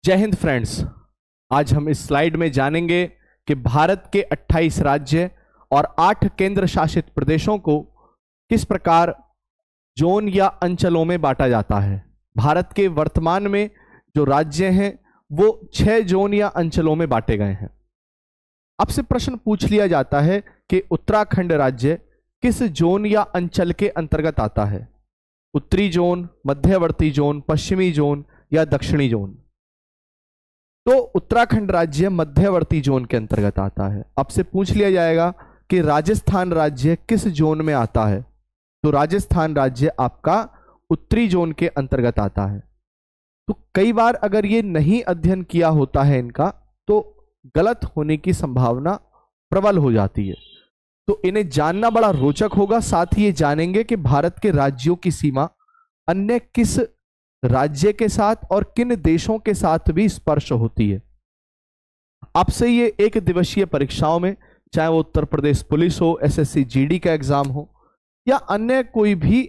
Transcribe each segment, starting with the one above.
जय हिंद फ्रेंड्स। आज हम इस स्लाइड में जानेंगे कि भारत के 28 राज्य और 8 केंद्र शासित प्रदेशों को किस प्रकार जोन या अंचलों में बांटा जाता है। भारत के वर्तमान में जो राज्य हैं वो 6 जोन या अंचलों में बांटे गए हैं। आपसे प्रश्न पूछ लिया जाता है कि उत्तराखंड राज्य किस जोन या अंचल के अंतर्गत आता है। उत्तरी जोन, मध्यवर्ती जोन, पश्चिमी जोन या दक्षिणी जोन। तो उत्तराखंड राज्य मध्यवर्ती जोन के अंतर्गत आता है। आपसे पूछ लिया जाएगा कि राजस्थान राज्य किस जोन में आता है, तो राजस्थान राज्य आपका उत्तरी जोन के अंतर्गत आता है। तो कई बार अगर ये नहीं अध्ययन किया होता है इनका, तो गलत होने की संभावना प्रबल हो जाती है। तो इन्हें जानना बड़ा रोचक होगा। साथ ही ये जानेंगे कि भारत के राज्यों की सीमा अन्य किस राज्य के साथ और किन देशों के साथ भी स्पर्श होती है। आपसे ये एक दिवसीय परीक्षाओं में, चाहे वो उत्तर प्रदेश पुलिस हो, एसएससी जीडी का एग्जाम हो या अन्य कोई भी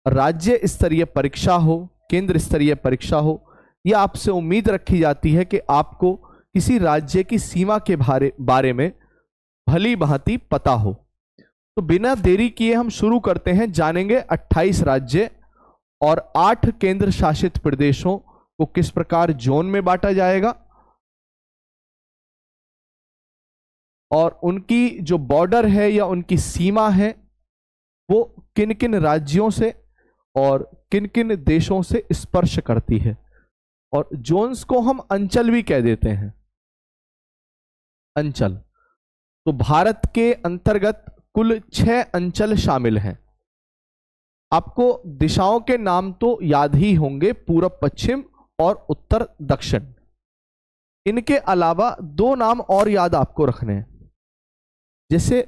राज्य स्तरीय परीक्षा हो, केंद्र स्तरीय परीक्षा हो, यह आपसे उम्मीद रखी जाती है कि आपको किसी राज्य की सीमा के बारे में भली भांति पता हो। तो बिना देरी किए हम शुरू करते हैं। जानेंगे 28 राज्य और 8 केंद्र शासित प्रदेशों को किस प्रकार जोन में बांटा जाएगा और उनकी जो बॉर्डर है या उनकी सीमा है वो किन किन राज्यों से और किन किन देशों से स्पर्श करती है। और जोन्स को हम अंचल भी कह देते हैं। अंचल, तो भारत के अंतर्गत कुल 6 अंचल शामिल हैं। आपको दिशाओं के नाम तो याद ही होंगे, पूर्व पश्चिम और उत्तर दक्षिण। इनके अलावा 2 नाम और याद आपको रखने हैं। जैसे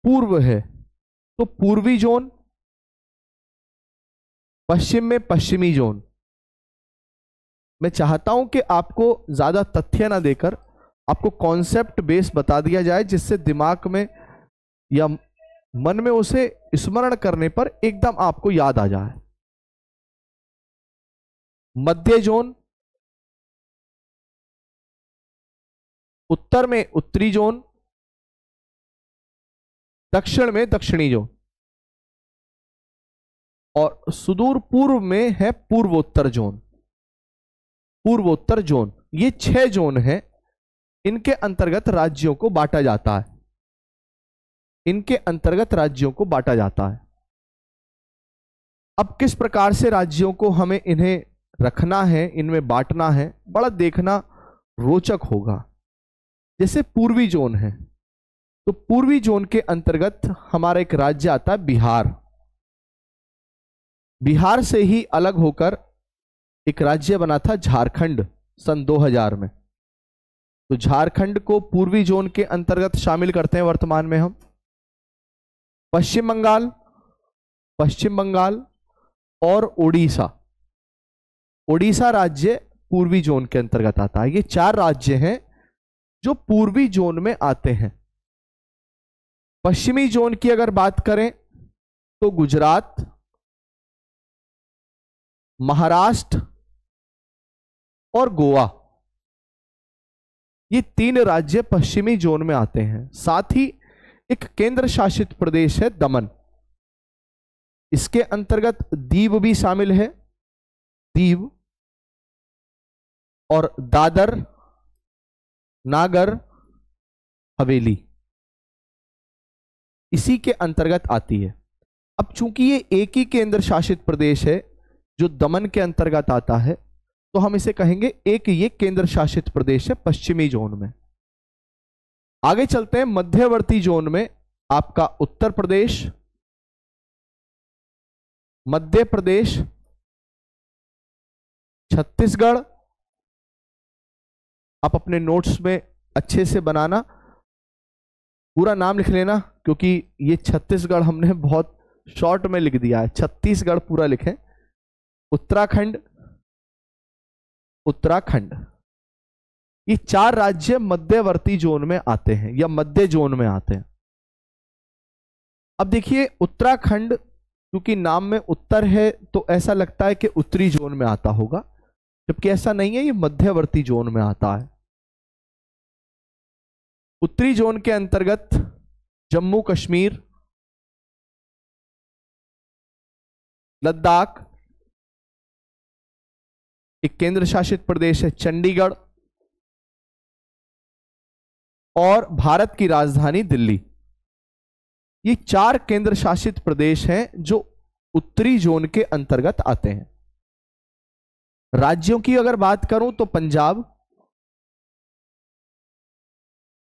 पूर्व है तो पूर्वी जोन, पश्चिम में पश्चिमी जोन। मैं चाहता हूं कि आपको ज्यादा तथ्य ना देकर आपको कॉन्सेप्ट बेस बता दिया जाए, जिससे दिमाग में या मन में उसे स्मरण करने पर एकदम आपको याद आ जाए। मध्य जोन, उत्तर में उत्तरी जोन, दक्षिण में दक्षिणी जोन और सुदूर पूर्व में है पूर्वोत्तर जोन। पूर्वोत्तर जोन, ये 6 जोन हैं। इनके अंतर्गत राज्यों को बांटा जाता है। इनके अंतर्गत राज्यों को बांटा जाता है। अब किस प्रकार से राज्यों को हमें इन्हें रखना है, इनमें बांटना है, बड़ा देखना रोचक होगा। जैसे पूर्वी जोन है, तो पूर्वी जोन के अंतर्गत हमारा एक राज्य आता है बिहार। बिहार से ही अलग होकर एक राज्य बना था झारखंड सन 2000 में। तो झारखंड को पूर्वी जोन के अंतर्गत शामिल करते हैं वर्तमान में हम। पश्चिम बंगाल और उड़ीसा। उड़ीसा राज्य पूर्वी जोन के अंतर्गत आता है। ये 4 राज्य हैं जो पूर्वी जोन में आते हैं। पश्चिमी जोन की अगर बात करें तो गुजरात, महाराष्ट्र और गोवा, ये 3 राज्य पश्चिमी जोन में आते हैं। साथ ही एक केंद्र शासित प्रदेश है दमन। इसके अंतर्गत दीव भी शामिल है। दीव और दादर नागर हवेली इसी के अंतर्गत आती है। अब चूंकि ये एक ही केंद्र शासित प्रदेश है जो दमन के अंतर्गत आता है, तो हम इसे कहेंगे एक ये केंद्र शासित प्रदेश है पश्चिमी जोन में। आगे चलते हैं। मध्यवर्ती जोन में आपका उत्तर प्रदेश, मध्य प्रदेश, छत्तीसगढ़। आप अपने नोट्स में अच्छे से बनाना, पूरा नाम लिख लेना, क्योंकि ये छत्तीसगढ़ हमने बहुत शॉर्ट में लिख दिया है। छत्तीसगढ़ पूरा लिखें। उत्तराखंड, ये 4 राज्य मध्यवर्ती जोन में आते हैं या मध्य जोन में आते हैं। अब देखिए उत्तराखंड, क्योंकि नाम में उत्तर है तो ऐसा लगता है कि उत्तरी जोन में आता होगा, जबकि ऐसा नहीं है, ये मध्यवर्ती जोन में आता है। उत्तरी जोन के अंतर्गत जम्मू कश्मीर, लद्दाख, एक केंद्र शासित प्रदेश है चंडीगढ़, और भारत की राजधानी दिल्ली। ये 4 केंद्र शासित प्रदेश हैं जो उत्तरी जोन के अंतर्गत आते हैं। राज्यों की अगर बात करूं तो पंजाब,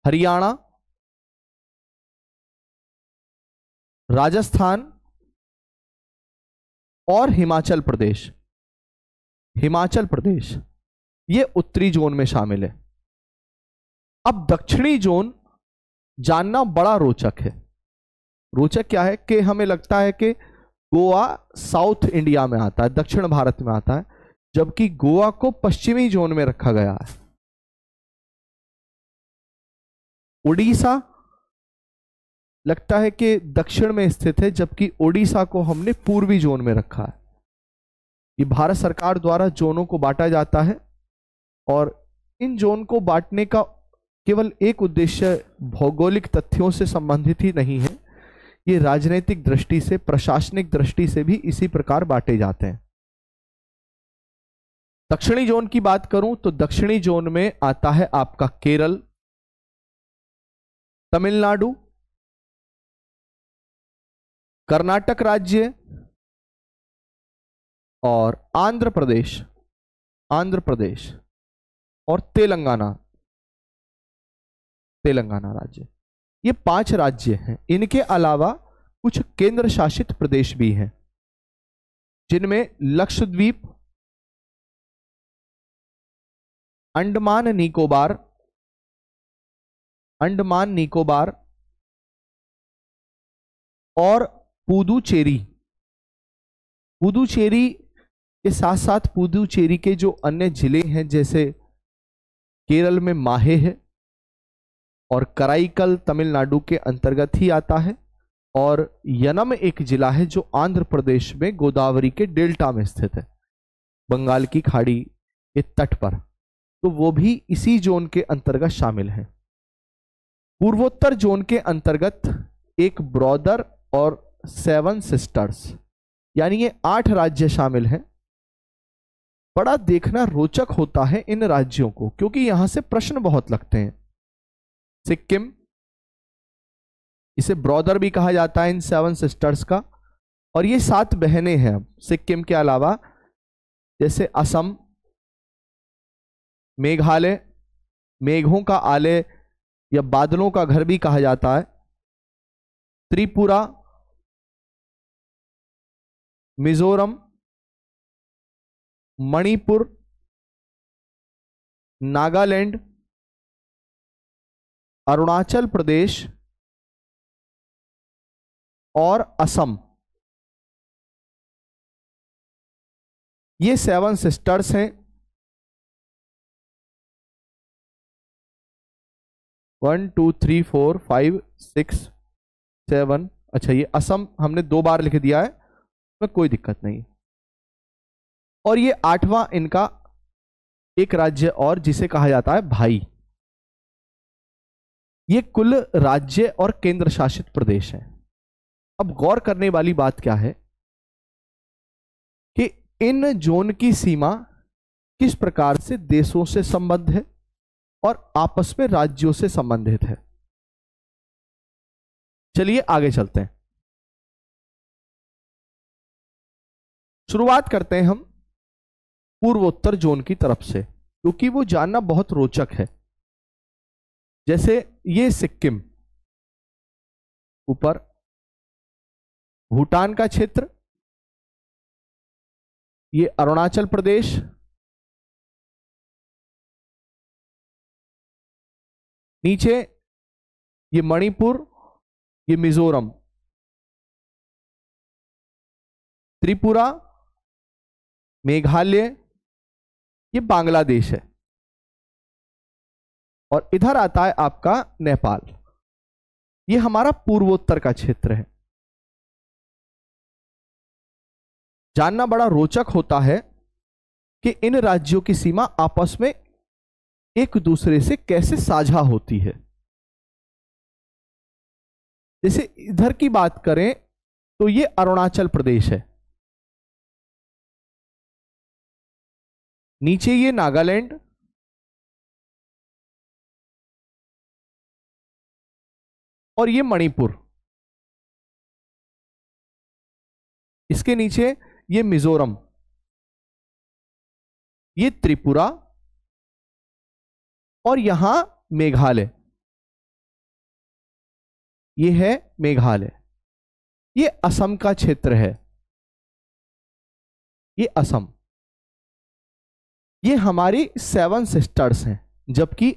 हरियाणा, राजस्थान और हिमाचल प्रदेश। हिमाचल प्रदेश ये उत्तरी जोन में शामिल है। अब दक्षिणी जोन जानना बड़ा रोचक है। रोचक क्या है कि हमें लगता है कि गोवा साउथ इंडिया में आता है, दक्षिण भारत में आता है, जबकि गोवा को पश्चिमी जोन में रखा गया है। उड़ीसा लगता है कि दक्षिण में स्थित है, जबकि ओडिशा को हमने पूर्वी जोन में रखा है। ये भारत सरकार द्वारा जोनों को बांटा जाता है और इन जोन को बांटने का केवल एक उद्देश्य भौगोलिक तथ्यों से संबंधित ही नहीं है, ये राजनीतिक दृष्टि से, प्रशासनिक दृष्टि से भी इसी प्रकार बांटे जाते हैं। दक्षिणी जोन की बात करूं तो दक्षिणी जोन में आता है आपका केरल, तमिलनाडु, कर्नाटक राज्य और आंध्र प्रदेश और तेलंगाना राज्य। ये 5 राज्य हैं। इनके अलावा कुछ केंद्र शासित प्रदेश भी हैं, जिनमें लक्षद्वीप, अंडमान निकोबार और पुदुचेरी के साथ साथ पुदुचेरी के जो अन्य जिले हैं, जैसे केरल में माहे है और कराईकल तमिलनाडु के अंतर्गत ही आता है, और यनम एक जिला है जो आंध्र प्रदेश में गोदावरी के डेल्टा में स्थित है, बंगाल की खाड़ी के तट पर, तो वो भी इसी जोन के अंतर्गत शामिल है। पूर्वोत्तर जोन के अंतर्गत एक ब्रॉदर और 7 सिस्टर्स, यानी ये 8 राज्य शामिल हैं। बड़ा देखना रोचक होता है इन राज्यों को, क्योंकि यहां से प्रश्न बहुत लगते हैं। सिक्किम, इसे ब्रॉदर भी कहा जाता है इन 7 सिस्टर्स का, और ये 7 बहनें हैं। सिक्किम के अलावा जैसे असम, मेघालय, मेघों का आलय या बादलों का घर भी कहा जाता है, त्रिपुरा, मिजोरम, मणिपुर, नागालैंड, अरुणाचल प्रदेश और असम। ये 7 सिस्टर्स हैं। 1 2 3 4 5 6 7। अच्छा, ये असम हमने 2 बार लिख दिया है, में कोई दिक्कत नहीं। और ये 8वां इनका एक राज्य और, जिसे कहा जाता है भाई। ये कुल राज्य और केंद्र शासित प्रदेश हैं। अब गौर करने वाली बात क्या है कि इन जोन की सीमा किस प्रकार से देशों से संबद्ध है और आपस में राज्यों से संबंधित है। चलिए आगे चलते हैं। शुरुआत करते हैं हम पूर्वोत्तर जोन की तरफ से, क्योंकि वो जानना बहुत रोचक है। जैसे ये सिक्किम, ऊपर भूटान का क्षेत्र, ये अरुणाचल प्रदेश, नीचे ये मणिपुर, ये मिजोरम, त्रिपुरा, मेघालय, ये बांग्लादेश है, और इधर आता है आपका नेपाल। ये हमारा पूर्वोत्तर का क्षेत्र है। जानना बड़ा रोचक होता है कि इन राज्यों की सीमा आपस में एक दूसरे से कैसे साझा होती है। जैसे इधर की बात करें तो ये अरुणाचल प्रदेश है, नीचे ये नागालैंड, और ये मणिपुर, इसके नीचे ये मिजोरम, ये त्रिपुरा, और यहां मेघालय, ये है मेघालय। ये असम का क्षेत्र है, ये असम। ये हमारी 7 सिस्टर्स हैं, जबकि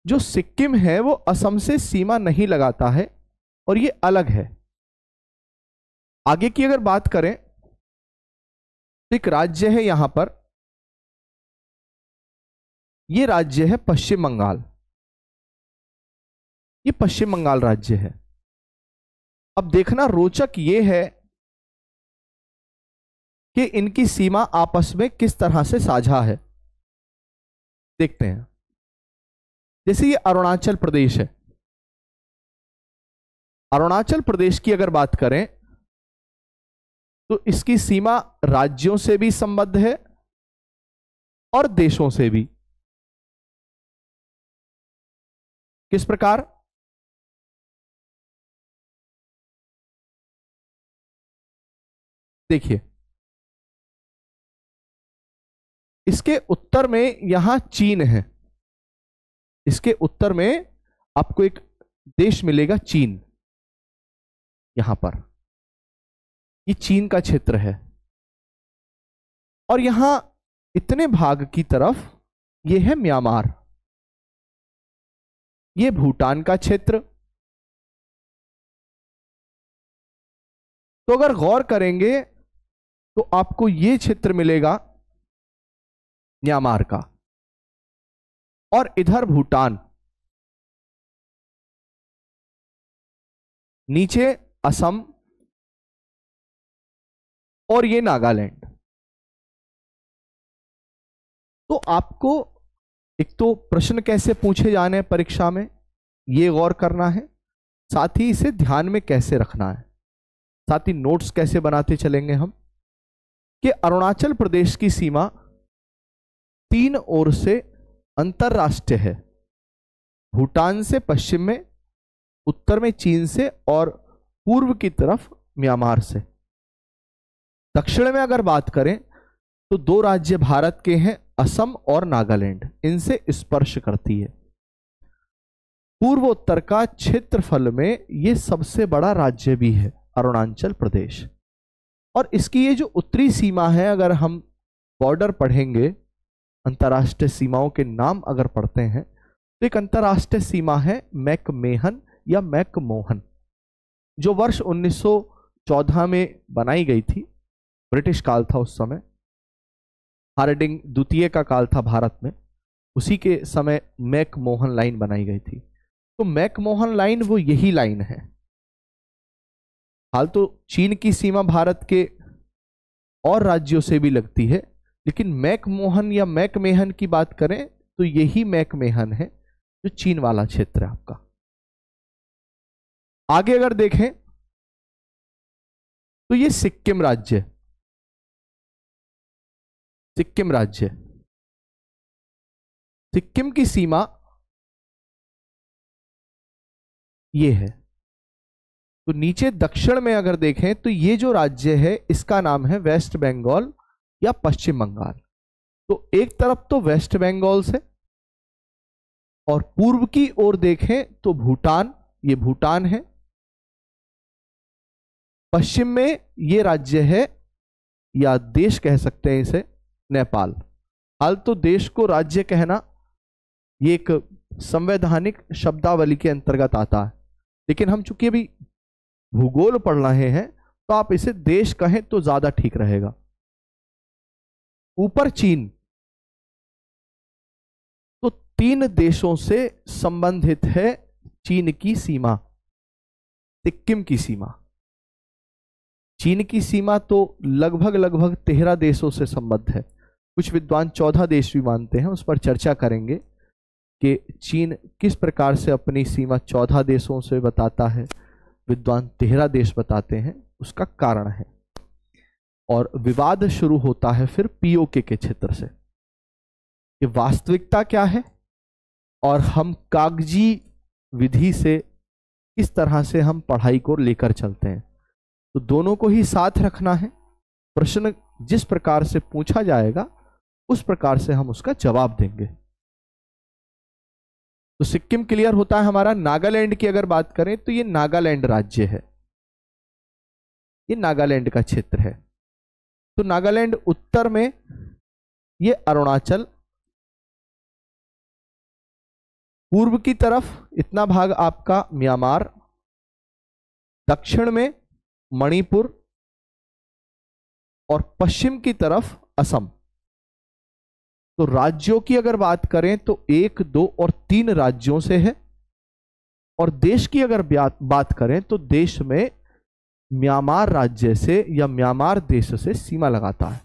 जो सिक्किम है वो असम से सीमा नहीं लगाता है और ये अलग है। आगे की अगर बात करें तो एक राज्य है यहां पर, ये राज्य है पश्चिम बंगाल। ये पश्चिम बंगाल राज्य है। अब देखना रोचक ये है कि इनकी सीमा आपस में किस तरह से साझा है। देखते हैं, जैसे ये अरुणाचल प्रदेश है। अरुणाचल प्रदेश की अगर बात करें तो इसकी सीमा राज्यों से भी संबद्ध है और देशों से भी। किस प्रकार? देखिए, इसके उत्तर में यहां चीन है। इसके उत्तर में आपको एक देश मिलेगा चीन, यहां पर ये चीन का क्षेत्र है। और यहां इतने भाग की तरफ ये है म्यांमार, ये भूटान का क्षेत्र। तो अगर गौर करेंगे तो आपको ये क्षेत्र मिलेगा म्यांमार का, और इधर भूटान, नीचे असम, और ये नागालैंड। तो आपको एक तो प्रश्न कैसे पूछे जाने हैं परीक्षा में, ये गौर करना है, साथ ही इसे ध्यान में कैसे रखना है, साथ ही नोट्स कैसे बनाते चलेंगे हम, कि अरुणाचल प्रदेश की सीमा 3 ओर से अंतरराष्ट्रीय है। भूटान से पश्चिम में, उत्तर में चीन से, और पूर्व की तरफ म्यांमार से। दक्षिण में अगर बात करें तो 2 राज्य भारत के हैं, असम और नागालैंड, इनसे स्पर्श करती है। पूर्वोत्तर का क्षेत्रफल में यह सबसे बड़ा राज्य भी है अरुणाचल प्रदेश। और इसकी ये जो उत्तरी सीमा है, अगर हम बॉर्डर पढ़ेंगे, अंतर्राष्ट्रीय सीमाओं के नाम अगर पढ़ते हैं, तो एक अंतर्राष्ट्रीय सीमा है मैकमेहन या मैकमोहन, जो वर्ष 1914 में बनाई गई थी। ब्रिटिश काल था उस समय, हार्डिंग द्वितीय का काल था भारत में, उसी के समय मैकमोहन लाइन बनाई गई थी। तो मैकमोहन लाइन वो यही लाइन है। हाल तो चीन की सीमा भारत के और राज्यों से भी लगती है, लेकिन मैकमोहन या मैकमेहन की बात करें तो यही मैकमेहन है जो चीन वाला क्षेत्र है आपका। आगे अगर देखें तो ये सिक्किम राज्य, सिक्किम राज्य, सिक्किम की सीमा ये है। तो नीचे दक्षिण में अगर देखें तो ये जो राज्य है इसका नाम है वेस्ट बंगाल या पश्चिम बंगाल। तो एक तरफ तो वेस्ट बंगाल से, और पूर्व की ओर देखें तो भूटान, ये भूटान है। पश्चिम में ये राज्य है, या देश कह सकते हैं इसे, नेपाल। हाल तो देश को राज्य कहना ये एक संवैधानिक शब्दावली के अंतर्गत आता है, लेकिन हम चूंकि अभी भूगोल पढ़ रहे हैं तो आप इसे देश कहें तो ज्यादा ठीक रहेगा। ऊपर चीन, तो 3 देशों से संबंधित है चीन की सीमा, सिक्किम की सीमा। चीन की सीमा तो लगभग 13 देशों से संबद्ध है। कुछ विद्वान 14 देश भी मानते हैं, उस पर चर्चा करेंगे कि चीन किस प्रकार से अपनी सीमा 14 देशों से बताता है, विद्वान 13 देश बताते हैं, उसका कारण है। और विवाद शुरू होता है फिर पीओके के क्षेत्र से कि वास्तविकता क्या है और हम कागजी विधि से किस तरह से हम पढ़ाई को लेकर चलते हैं। तो दोनों को ही साथ रखना है। प्रश्न जिस प्रकार से पूछा जाएगा उस प्रकार से हम उसका जवाब देंगे। तो सिक्किम क्लियर होता है हमारा। नागालैंड की अगर बात करें तो ये नागालैंड राज्य है, ये नागालैंड का क्षेत्र है। तो नागालैंड उत्तर में, ये अरुणाचल, पूर्व की तरफ इतना भाग आपका म्यांमार, दक्षिण में मणिपुर और पश्चिम की तरफ असम। तो राज्यों की अगर बात करें तो 1, 2 और 3 राज्यों से है। और देश की अगर बात करें तो देश में म्यांमार राज्य से या म्यांमार देश से सीमा लगाता है।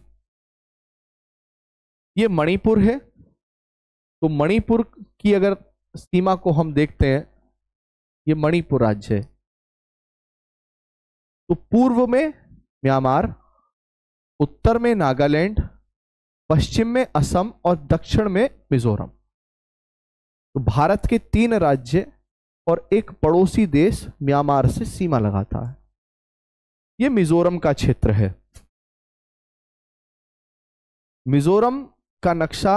ये मणिपुर है। तो मणिपुर की अगर सीमा को हम देखते हैं, ये मणिपुर राज्य है। तो पूर्व में म्यांमार, उत्तर में नागालैंड, पश्चिम में असम और दक्षिण में मिजोरम। तो भारत के 3 राज्य और एक पड़ोसी देश म्यांमार से सीमा लगाता है। यह मिजोरम का क्षेत्र है। मिजोरम का नक्शा,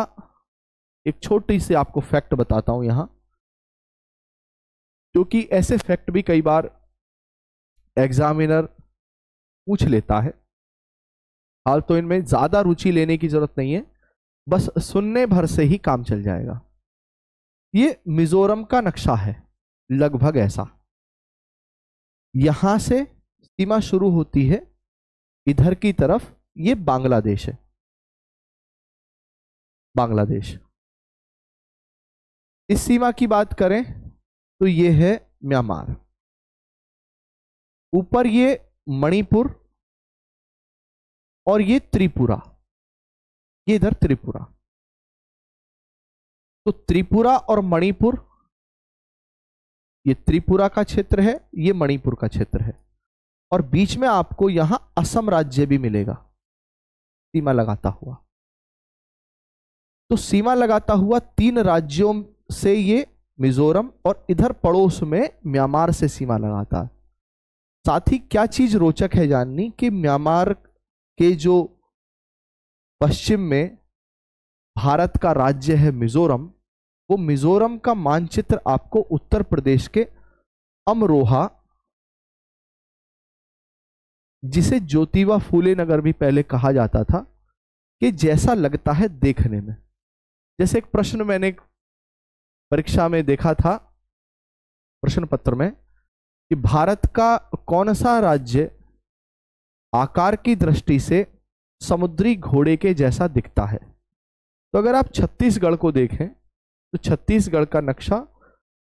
एक छोटी सी आपको फैक्ट बताता हूं यहां, क्योंकि ऐसे फैक्ट भी कई बार एग्जामिनर पूछ लेता है। हाल तो इनमें ज्यादा रुचि लेने की जरूरत नहीं है, बस सुनने भर से ही काम चल जाएगा। ये मिजोरम का नक्शा है, लगभग ऐसा। यहां से सीमा शुरू होती है, इधर की तरफ ये बांग्लादेश है, बांग्लादेश। इस सीमा की बात करें तो ये है म्यांमार। ऊपर ये मणिपुर और ये त्रिपुरा, ये इधर त्रिपुरा। तो त्रिपुरा और मणिपुर, ये त्रिपुरा का क्षेत्र है, ये मणिपुर का क्षेत्र है। और बीच में आपको यहां असम राज्य भी मिलेगा सीमा लगाता हुआ। तो सीमा लगाता हुआ 3 राज्यों से ये मिजोरम, और इधर पड़ोस में म्यांमार से सीमा लगाता है। साथ ही क्या चीज रोचक है जाननी कि म्यांमार के जो पश्चिम में भारत का राज्य है मिजोरम, वो मिजोरम का मानचित्र आपको उत्तर प्रदेश के अमरोहा, जिसे ज्योतिबा फूले नगर भी पहले कहा जाता था, कि जैसा लगता है देखने में। जैसे एक प्रश्न मैंने परीक्षा में देखा था, प्रश्न पत्र में, कि भारत का कौन सा राज्य आकार की दृष्टि से समुद्री घोड़े के जैसा दिखता है। तो अगर आप छत्तीसगढ़ को देखें तो छत्तीसगढ़ का नक्शा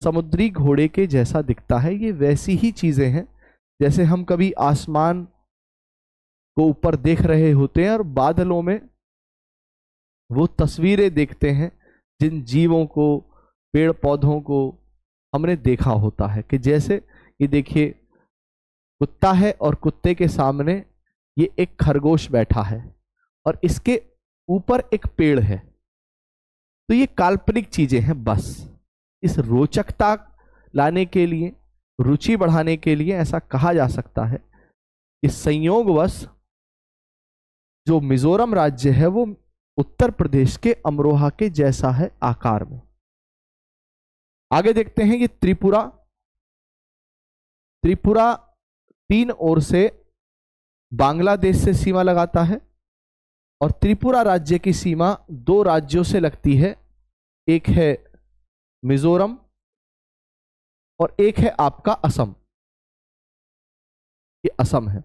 समुद्री घोड़े के जैसा दिखता है। ये वैसी ही चीजें हैं जैसे हम कभी आसमान को ऊपर देख रहे होते हैं और बादलों में वो तस्वीरें देखते हैं जिन जीवों को, पेड़ पौधों को हमने देखा होता है। कि जैसे ये देखिए, कुत्ता है और कुत्ते के सामने ये एक खरगोश बैठा है और इसके ऊपर एक पेड़ है। तो ये काल्पनिक चीजें हैं। बस इस रोचकता लाने के लिए, रुचि बढ़ाने के लिए ऐसा कहा जा सकता है कि संयोगवश जो मिजोरम राज्य है वो उत्तर प्रदेश के अमरोहा के जैसा है आकार में। आगे देखते हैं, ये त्रिपुरा। त्रिपुरा 3 ओर से बांग्लादेश से सीमा लगाता है और त्रिपुरा राज्य की सीमा 2 राज्यों से लगती है। एक है मिजोरम और एक है आपका असम। ये असम है।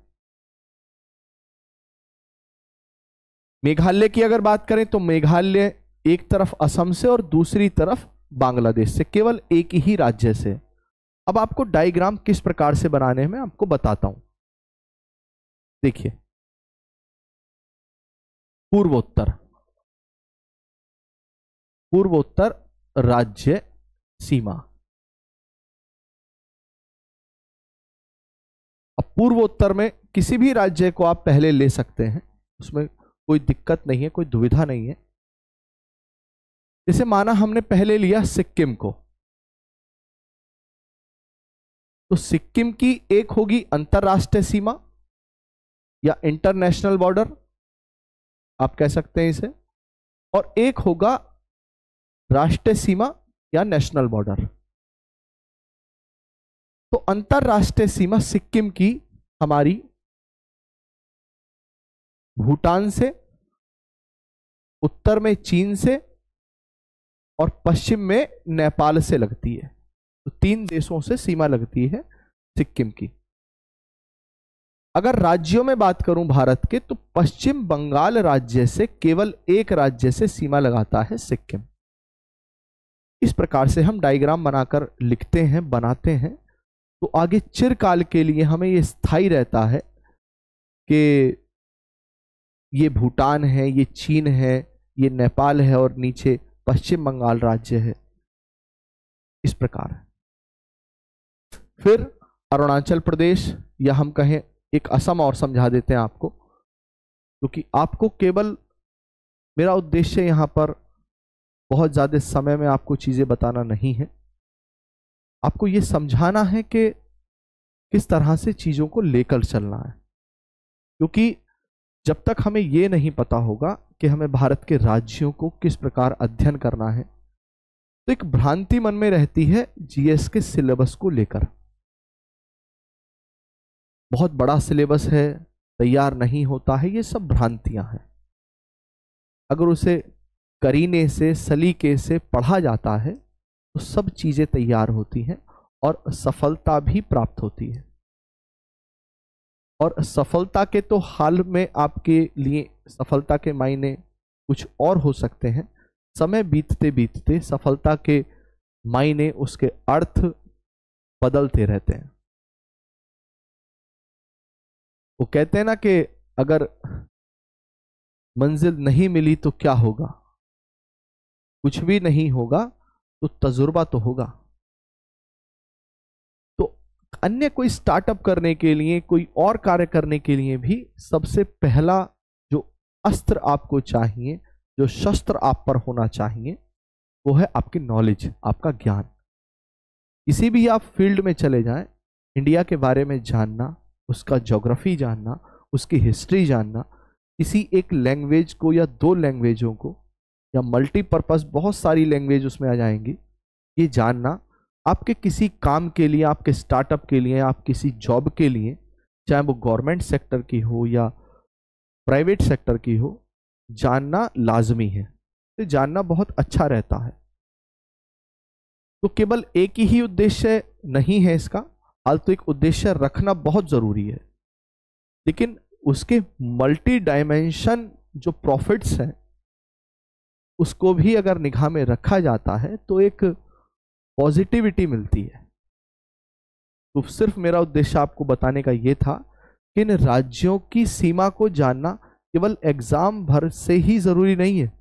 मेघालय की अगर बात करें तो मेघालय एक तरफ असम से और दूसरी तरफ बांग्लादेश से, केवल एक ही राज्य से। अब आपको डायग्राम किस प्रकार से बनाने हैं मैं आपको बताता हूं। देखिए, पूर्वोत्तर, पूर्वोत्तर राज्य सीमा। अब पूर्वोत्तर में किसी भी राज्य को आप पहले ले सकते हैं, उसमें कोई दिक्कत नहीं है, कोई दुविधा नहीं है। जैसे माना हमने पहले लिया सिक्किम को, तो सिक्किम की एक होगी अंतरराष्ट्रीय सीमा या इंटरनेशनल बॉर्डर, आप कह सकते हैं इसे, और एक होगा राष्ट्रीय सीमा या नेशनल बॉर्डर। तो अंतरराष्ट्रीय सीमा सिक्किम की हमारी भूटान से, उत्तर में चीन से और पश्चिम में नेपाल से लगती है। तो 3 देशों से सीमा लगती है सिक्किम की। अगर राज्यों में बात करूं भारत के, तो पश्चिम बंगाल राज्य से केवल एक राज्य से सीमा लगाता है सिक्किम। इस प्रकार से हम डायग्राम बनाकर लिखते हैं, बनाते हैं, तो आगे चिरकाल के लिए हमें यह स्थायी रहता है कि ये भूटान है, ये चीन है, ये नेपाल है और नीचे पश्चिम बंगाल राज्य है। इस प्रकार फिर अरुणाचल प्रदेश, या हम कहें एक असम और समझा देते हैं आपको, क्योंकि आपको केवल, मेरा उद्देश्य यहां पर बहुत ज्यादा समय में आपको चीजें बताना नहीं है, आपको यह समझाना है कि किस तरह से चीजों को लेकर चलना है। क्योंकि जब तक हमें यह नहीं पता होगा कि हमें भारत के राज्यों को किस प्रकार अध्ययन करना है, तो एक भ्रांति मन में रहती है जीएस के सिलेबस को लेकर। बहुत बड़ा सिलेबस है, तैयार नहीं होता है, ये सब भ्रांतियां हैं। अगर उसे करीने से, सलीके से पढ़ा जाता है तो सब चीजें तैयार होती हैं और सफलता भी प्राप्त होती है। और सफलता के तो हाल में आपके लिए सफलता के मायने कुछ और हो सकते हैं, समय बीतते बीतते सफलता के मायने, उसके अर्थ बदलते रहते हैं। वो कहते हैं ना कि अगर मंजिल नहीं मिली तो क्या होगा, कुछ भी नहीं होगा तो तजुर्बा तो होगा। तो अन्य कोई स्टार्टअप करने के लिए, कोई और कार्य करने के लिए भी सबसे पहला जो अस्त्र आपको चाहिए, जो शस्त्र आप पर होना चाहिए, वो है आपकी नॉलेज, आपका ज्ञान। किसी भी आप फील्ड में चले जाएं, इंडिया के बारे में जानना, उसका ज्योग्राफी जानना, उसकी हिस्ट्री जानना, किसी एक लैंग्वेज को या 2 लैंग्वेजों को या मल्टीपर्पस बहुत सारी लैंग्वेज उसमें आ जाएंगी, ये जानना आपके किसी काम के लिए, आपके स्टार्टअप के लिए, आप किसी जॉब के लिए, चाहे वो गवर्नमेंट सेक्टर की हो या प्राइवेट सेक्टर की हो, जानना लाजमी है। तो जानना बहुत अच्छा रहता है। तो केवल एक ही उद्देश्य नहीं है इसका, फालतू एक उद्देश्य रखना बहुत जरूरी है, लेकिन उसके मल्टी डायमेंशन जो प्रॉफिट्स हैं उसको भी अगर निगाह में रखा जाता है तो एक पॉजिटिविटी मिलती है। तो सिर्फ मेरा उद्देश्य आपको बताने का यह था कि इन राज्यों की सीमा को जानना केवल एग्जाम भर से ही जरूरी नहीं है,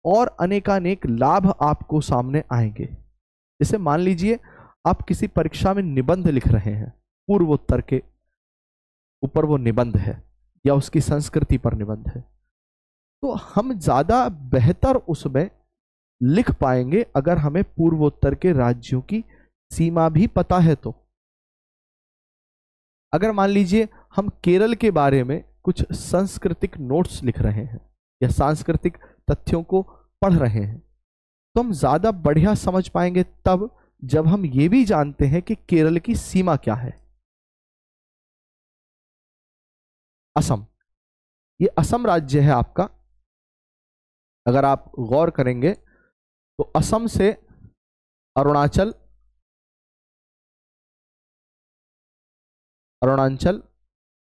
और अनेकानेक लाभ आपको सामने आएंगे। जैसे मान लीजिए आप किसी परीक्षा में निबंध लिख रहे हैं, पूर्वोत्तर के ऊपर वो निबंध है या उसकी संस्कृति पर निबंध है, तो हम ज्यादा बेहतर उसमें लिख पाएंगे अगर हमें पूर्वोत्तर के राज्यों की सीमा भी पता है। तो अगर मान लीजिए हम केरल के बारे में कुछ सांस्कृतिक नोट्स लिख रहे हैं या सांस्कृतिक तथ्यों को पढ़ रहे हैं, तो हम ज्यादा बढ़िया समझ पाएंगे तब जब हम ये भी जानते हैं कि केरल की सीमा क्या है। असम, ये असम राज्य है आपका। अगर आप गौर करेंगे तो असम से अरुणाचल,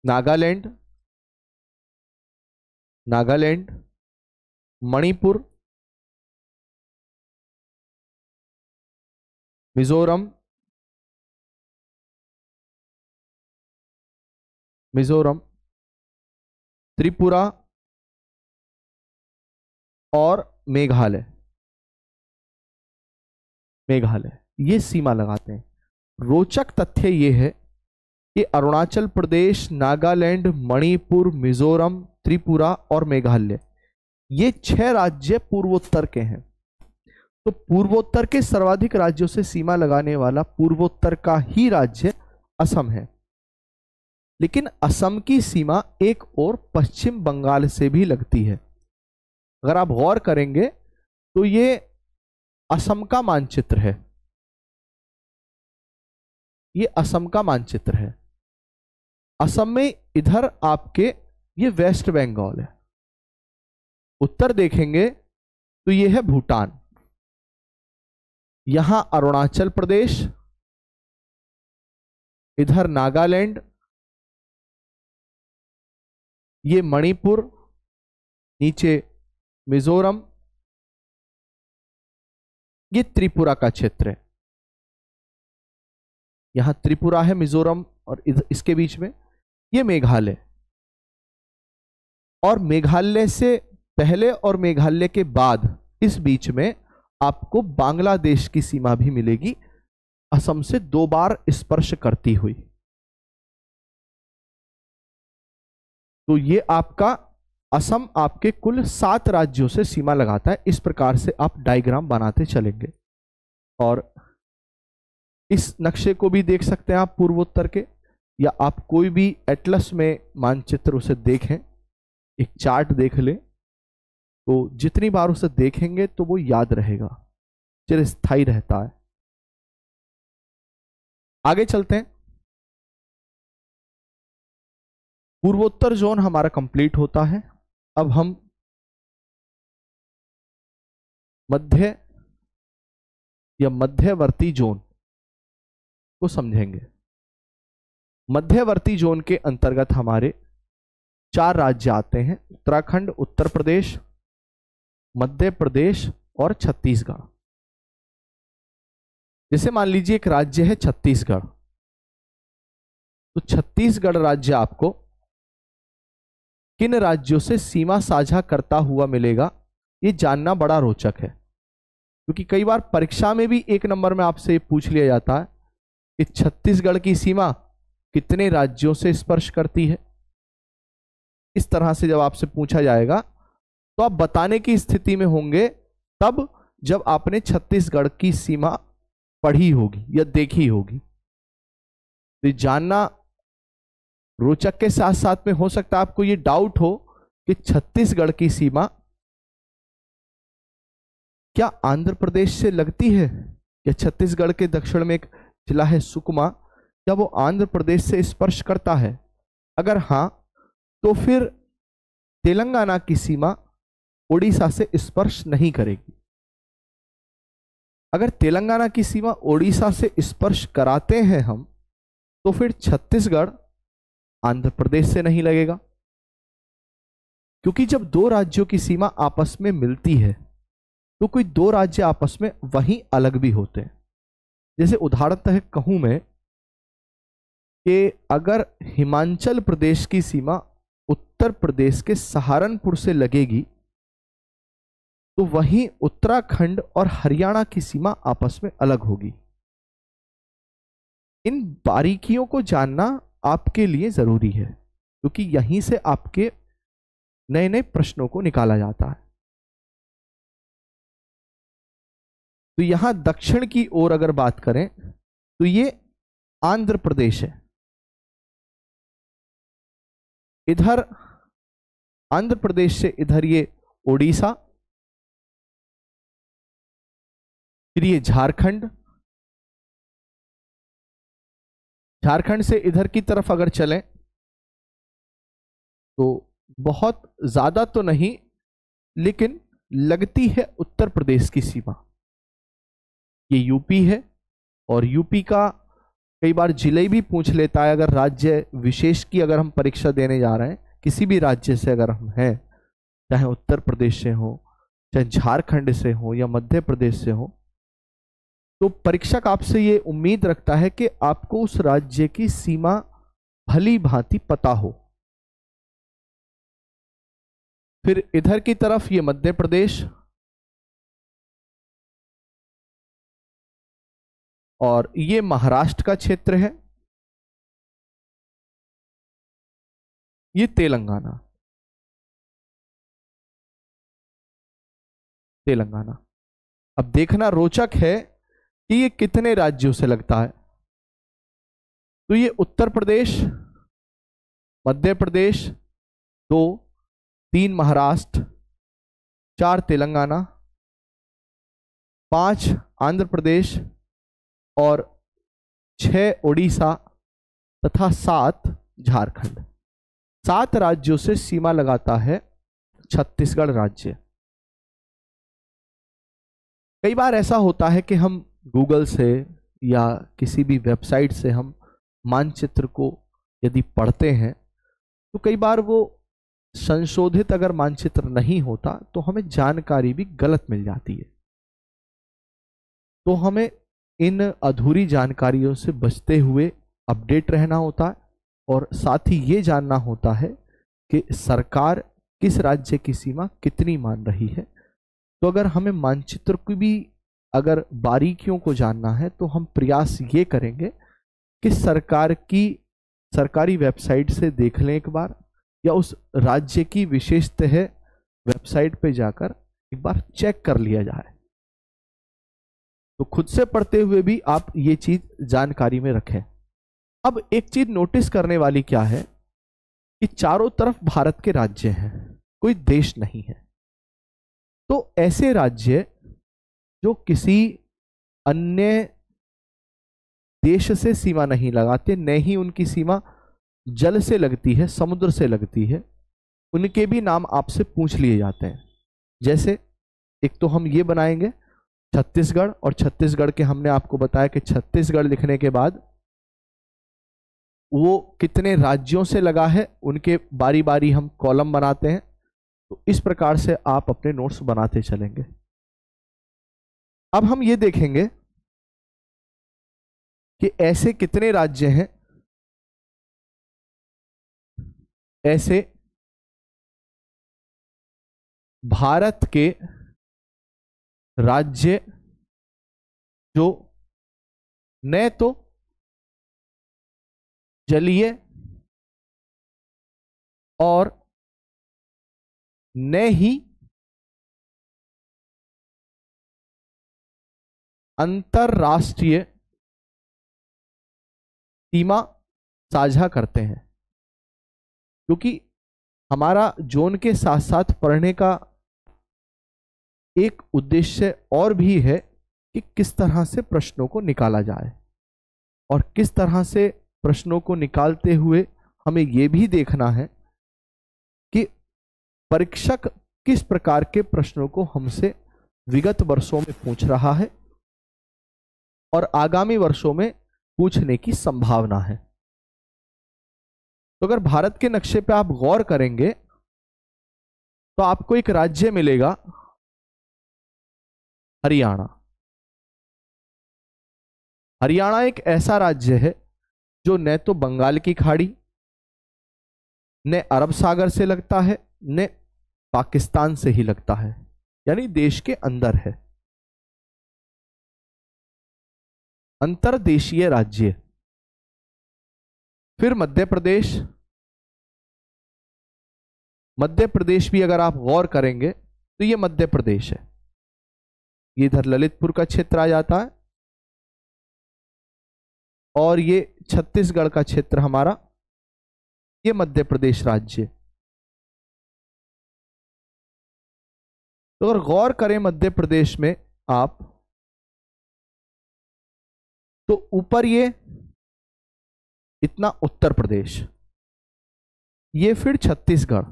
नागालैंड, मणिपुर, मिजोरम, त्रिपुरा और मेघालय, मेघालय, ये सीमा लगाते हैं। रोचक तथ्य ये है कि अरुणाचल प्रदेश, नागालैंड, मणिपुर, मिजोरम, त्रिपुरा और मेघालय, ये 6 राज्य पूर्वोत्तर के हैं। तो पूर्वोत्तर के सर्वाधिक राज्यों से सीमा लगाने वाला पूर्वोत्तर का ही राज्य असम है। लेकिन असम की सीमा एक और पश्चिम बंगाल से भी लगती है। अगर आप गौर करेंगे तो ये असम का मानचित्र है, ये असम का मानचित्र है। असम में इधर आपके ये वेस्ट बंगाल है, उत्तर देखेंगे तो ये है भूटान, यहां अरुणाचल प्रदेश, इधर नागालैंड, ये मणिपुर, नीचे मिजोरम, ये त्रिपुरा का क्षेत्र है। यहां त्रिपुरा है, मिजोरम, और इसके बीच में ये मेघालय। और मेघालय से पहले और मेघालय के बाद इस बीच में आपको बांग्लादेश की सीमा भी मिलेगी, असम से 2 बार स्पर्श करती हुई। तो ये आपका असम आपके कुल 7 राज्यों से सीमा लगाता है। इस प्रकार से आप डायग्राम बनाते चलेंगे। और इस नक्शे को भी देख सकते हैं आप पूर्वोत्तर के, या आप कोई भी एटलस में मानचित्र उसे देखें, एक चार्ट देख लें, तो जितनी बार उसे देखेंगे तो वो याद रहेगा, चिरस्थायी रहता है। आगे चलते हैं। पूर्वोत्तर जोन हमारा कंप्लीट होता है। अब हम मध्य या मध्यवर्ती जोन को समझेंगे। मध्यवर्ती जोन के अंतर्गत हमारे 4 राज्य आते हैं, उत्तराखंड, उत्तर प्रदेश, मध्य प्रदेश और छत्तीसगढ़। जैसे मान लीजिए एक राज्य है छत्तीसगढ़, तो छत्तीसगढ़ राज्य आपको किन राज्यों से सीमा साझा करता हुआ मिलेगा, ये जानना बड़ा रोचक है। क्योंकि कई बार परीक्षा में भी 1 नंबर में आपसे पूछ लिया जाता है कि छत्तीसगढ़ की सीमा कितने राज्यों से स्पर्श करती है। इस तरह से जब आपसे पूछा जाएगा तो आप बताने की स्थिति में होंगे तब जब आपने छत्तीसगढ़ की सीमा पढ़ी होगी या देखी होगी। तो जानना रोचक के साथ साथ में हो सकता है आपको ये डाउट हो कि छत्तीसगढ़ की सीमा क्या आंध्र प्रदेश से लगती है, या छत्तीसगढ़ के दक्षिण में एक जिला है सुकमा, क्या वो आंध्र प्रदेश से स्पर्श करता है? अगर हां, तो फिर तेलंगाना की सीमा ओडिशा से स्पर्श नहीं करेगी। अगर तेलंगाना की सीमा ओडिशा से स्पर्श कराते हैं हम, तो फिर छत्तीसगढ़ आंध्र प्रदेश से नहीं लगेगा। क्योंकि जब 2 राज्यों की सीमा आपस में मिलती है तो कोई 2 राज्य आपस में वहीं अलग भी होते हैं। जैसे उदाहरणतः कहूं मैं कि अगर हिमाचल प्रदेश की सीमा उत्तर प्रदेश के सहारनपुर से लगेगी, तो वहीं उत्तराखंड और हरियाणा की सीमा आपस में अलग होगी। इन बारीकियों को जानना आपके लिए जरूरी है, क्योंकि यहीं से आपके नए नए प्रश्नों को निकाला जाता है। तो यहां दक्षिण की ओर अगर बात करें तो ये आंध्र प्रदेश है, इधर आंध्र प्रदेश से इधर ये ओडिशा, फिर ये झारखंड, झारखंड से इधर की तरफ अगर चलें तो बहुत ज्यादा तो नहीं, लेकिन लगती है उत्तर प्रदेश की सीमा। ये यूपी है, और यूपी का कई बार जिले भी पूछ लेता है। अगर राज्य विशेष की अगर हम परीक्षा देने जा रहे हैं, किसी भी राज्य से अगर हम हैं, चाहे उत्तर प्रदेश से हो, चाहे झारखंड से हो या मध्य प्रदेश से हो, तो परीक्षक आपसे ये उम्मीद रखता है कि आपको उस राज्य की सीमा भली भांति पता हो। फिर इधर की तरफ ये मध्य प्रदेश, और ये महाराष्ट्र का क्षेत्र है, ये तेलंगाना। तेलंगाना। अब देखना रोचक है कि ये कितने राज्यों से लगता है। तो ये उत्तर प्रदेश, मध्य प्रदेश 2, 3 महाराष्ट्र, 4 तेलंगाना, 5 आंध्र प्रदेश और 6 उड़ीसा तथा 7 झारखंड। 7 राज्यों से सीमा लगाता है छत्तीसगढ़ राज्य। कई बार ऐसा होता है कि हम गूगल से या किसी भी वेबसाइट से हम मानचित्र को यदि पढ़ते हैं तो कई बार वो संशोधित अगर मानचित्र नहीं होता तो हमें जानकारी भी गलत मिल जाती है। तो हमें इन अधूरी जानकारियों से बचते हुए अपडेट रहना होता है और साथ ही ये जानना होता है कि सरकार किस राज्य की सीमा कितनी मान रही है। तो अगर हमें मानचित्र की भी अगर बारीकियों को जानना है तो हम प्रयास ये करेंगे कि सरकार की सरकारी वेबसाइट से देख लें एक बार, या उस राज्य की विशेषतः वेबसाइट पे जाकर एक बार चेक कर लिया जाए। तो खुद से पढ़ते हुए भी आप ये चीज जानकारी में रखें। अब एक चीज नोटिस करने वाली क्या है कि चारों तरफ भारत के राज्य हैं, कोई देश नहीं है। तो ऐसे राज्य जो किसी अन्य देश से सीमा नहीं लगाते, न ही उनकी सीमा जल से लगती है, समुद्र से लगती है, उनके भी नाम आपसे पूछ लिए जाते हैं। जैसे एक तो हम ये बनाएंगे छत्तीसगढ़, और छत्तीसगढ़ के हमने आपको बताया कि छत्तीसगढ़ लिखने के बाद वो कितने राज्यों से लगा है, उनके बारी बारी हम कॉलम बनाते हैं। तो इस प्रकार से आप अपने नोट्स बनाते चलेंगे। अब हम ये देखेंगे कि ऐसे कितने राज्य हैं। ऐसे भारत के राज्य जो न तो जलीय और न ही अंतरराष्ट्रीय सीमा साझा करते हैं, क्योंकि हमारा जोन के साथ साथ पढ़ने का एक उद्देश्य और भी है कि किस तरह से प्रश्नों को निकाला जाए, और किस तरह से प्रश्नों को निकालते हुए हमें यह भी देखना है कि परीक्षक किस प्रकार के प्रश्नों को हमसे विगत वर्षों में पूछ रहा है और आगामी वर्षों में पूछने की संभावना है। तो अगर भारत के नक्शे पे आप गौर करेंगे तो आपको एक राज्य मिलेगा हरियाणा। हरियाणा एक ऐसा राज्य है जो न तो बंगाल की खाड़ी, न अरब सागर से लगता है, न पाकिस्तान से ही लगता है, यानी देश के अंदर है, अंतर्देशीय राज्य। फिर मध्य प्रदेश। मध्य प्रदेश भी अगर आप गौर करेंगे तो ये मध्य प्रदेश है, ये इधर ललितपुर का क्षेत्र आ जाता है, और ये छत्तीसगढ़ का क्षेत्र हमारा, ये मध्य प्रदेश राज्य। तो अगर गौर करें मध्य प्रदेश में आप, तो ऊपर ये इतना उत्तर प्रदेश, ये फिर छत्तीसगढ़,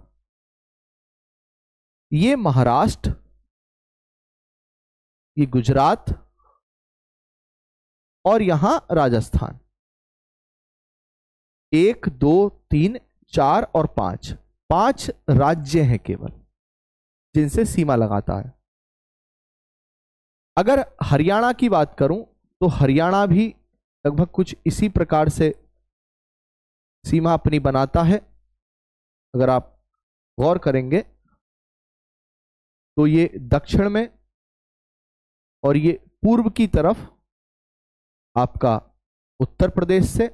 ये महाराष्ट्र, ये गुजरात और यहां राजस्थान। 1 2 3 4 और 5, 5 राज्य हैं केवल जिनसे सीमा लगाता है। अगर हरियाणा की बात करूं तो हरियाणा भी लगभग कुछ इसी प्रकार से सीमा अपनी बनाता है। अगर आप गौर करेंगे तो ये दक्षिण में और ये पूर्व की तरफ आपका उत्तर प्रदेश से,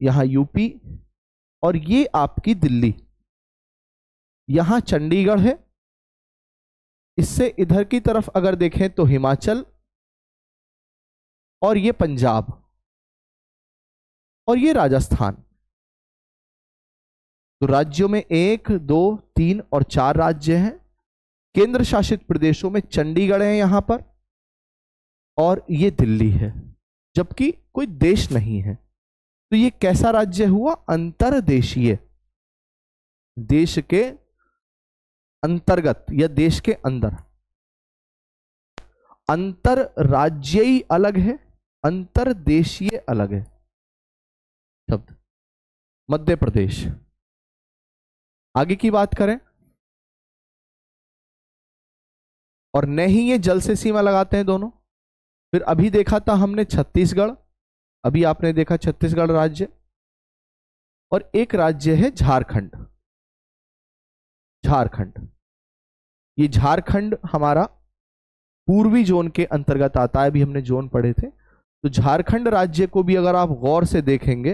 यहां यूपी, और ये आपकी दिल्ली, यहां चंडीगढ़ है। इससे इधर की तरफ अगर देखें तो हिमाचल, और ये पंजाब, और ये राजस्थान। तो राज्यों में 1, 2, 3 और 4 राज्य हैं। केंद्र शासित प्रदेशों में चंडीगढ़ है यहां पर, और ये दिल्ली है, जबकि कोई देश नहीं है। तो ये कैसा राज्य हुआ? अंतर्देशीय, देश के अंतर्गत या देश के अंदर। अंतरराज्यीय अलग है, अंतर्देशीय अलग है शब्द। मध्य प्रदेश। आगे की बात करें, और न ही ये जल से सीमा लगाते हैं दोनों। फिर अभी देखा था हमने छत्तीसगढ़, अभी आपने देखा छत्तीसगढ़ राज्य, और एक राज्य है झारखंड। झारखंड, ये झारखंड हमारा पूर्वी जोन के अंतर्गत आता है। अभी हमने जोन पढ़े थे। तो झारखंड राज्य को भी अगर आप गौर से देखेंगे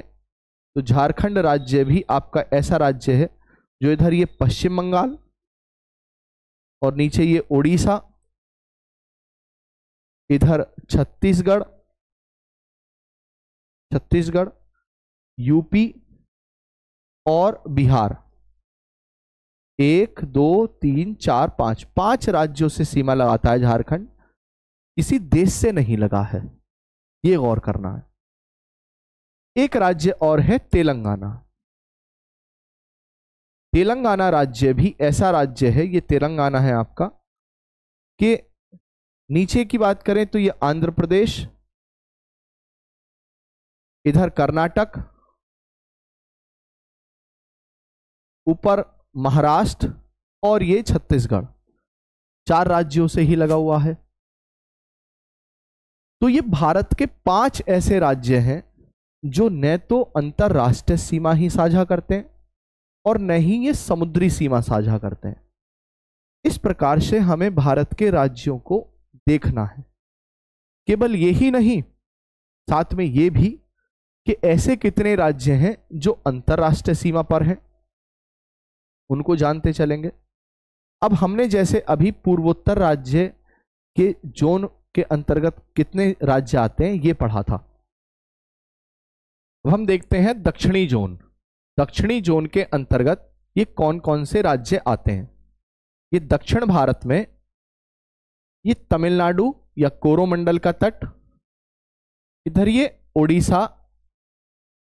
तो झारखंड राज्य भी आपका ऐसा राज्य है जो इधर ये पश्चिम बंगाल, और नीचे ये उड़ीसा, इधर छत्तीसगढ़, यूपी और बिहार, 1, 2, 3, 4, 5, 5 राज्यों से सीमा लगाता है झारखंड। किसी देश से नहीं लगा है, ये गौर करना है। एक राज्य और है तेलंगाना। तेलंगाना राज्य भी ऐसा राज्य है, ये तेलंगाना है आपका, कि नीचे की बात करें तो ये आंध्र प्रदेश, इधर कर्नाटक, ऊपर महाराष्ट्र, और ये छत्तीसगढ़। 4 राज्यों से ही लगा हुआ है। तो ये भारत के 5 ऐसे राज्य हैं जो न तो अंतरराष्ट्रीय सीमा ही साझा करते हैं और न ही ये समुद्री सीमा साझा करते हैं। इस प्रकार से हमें भारत के राज्यों को देखना है। केवल यही नहीं, साथ में ये भी कि ऐसे कितने राज्य हैं जो अंतरराष्ट्रीय सीमा पर हैं, उनको जानते चलेंगे। अब हमने जैसे अभी पूर्वोत्तर राज्य के जोन के अंतर्गत कितने राज्य आते हैं ये पढ़ा था। अब हम देखते हैं दक्षिणी जोन। दक्षिणी जोन के अंतर्गत ये कौन कौन से राज्य आते हैं। ये दक्षिण भारत में ये तमिलनाडु या कोरोमंडल का तट, इधर ये ओडिशा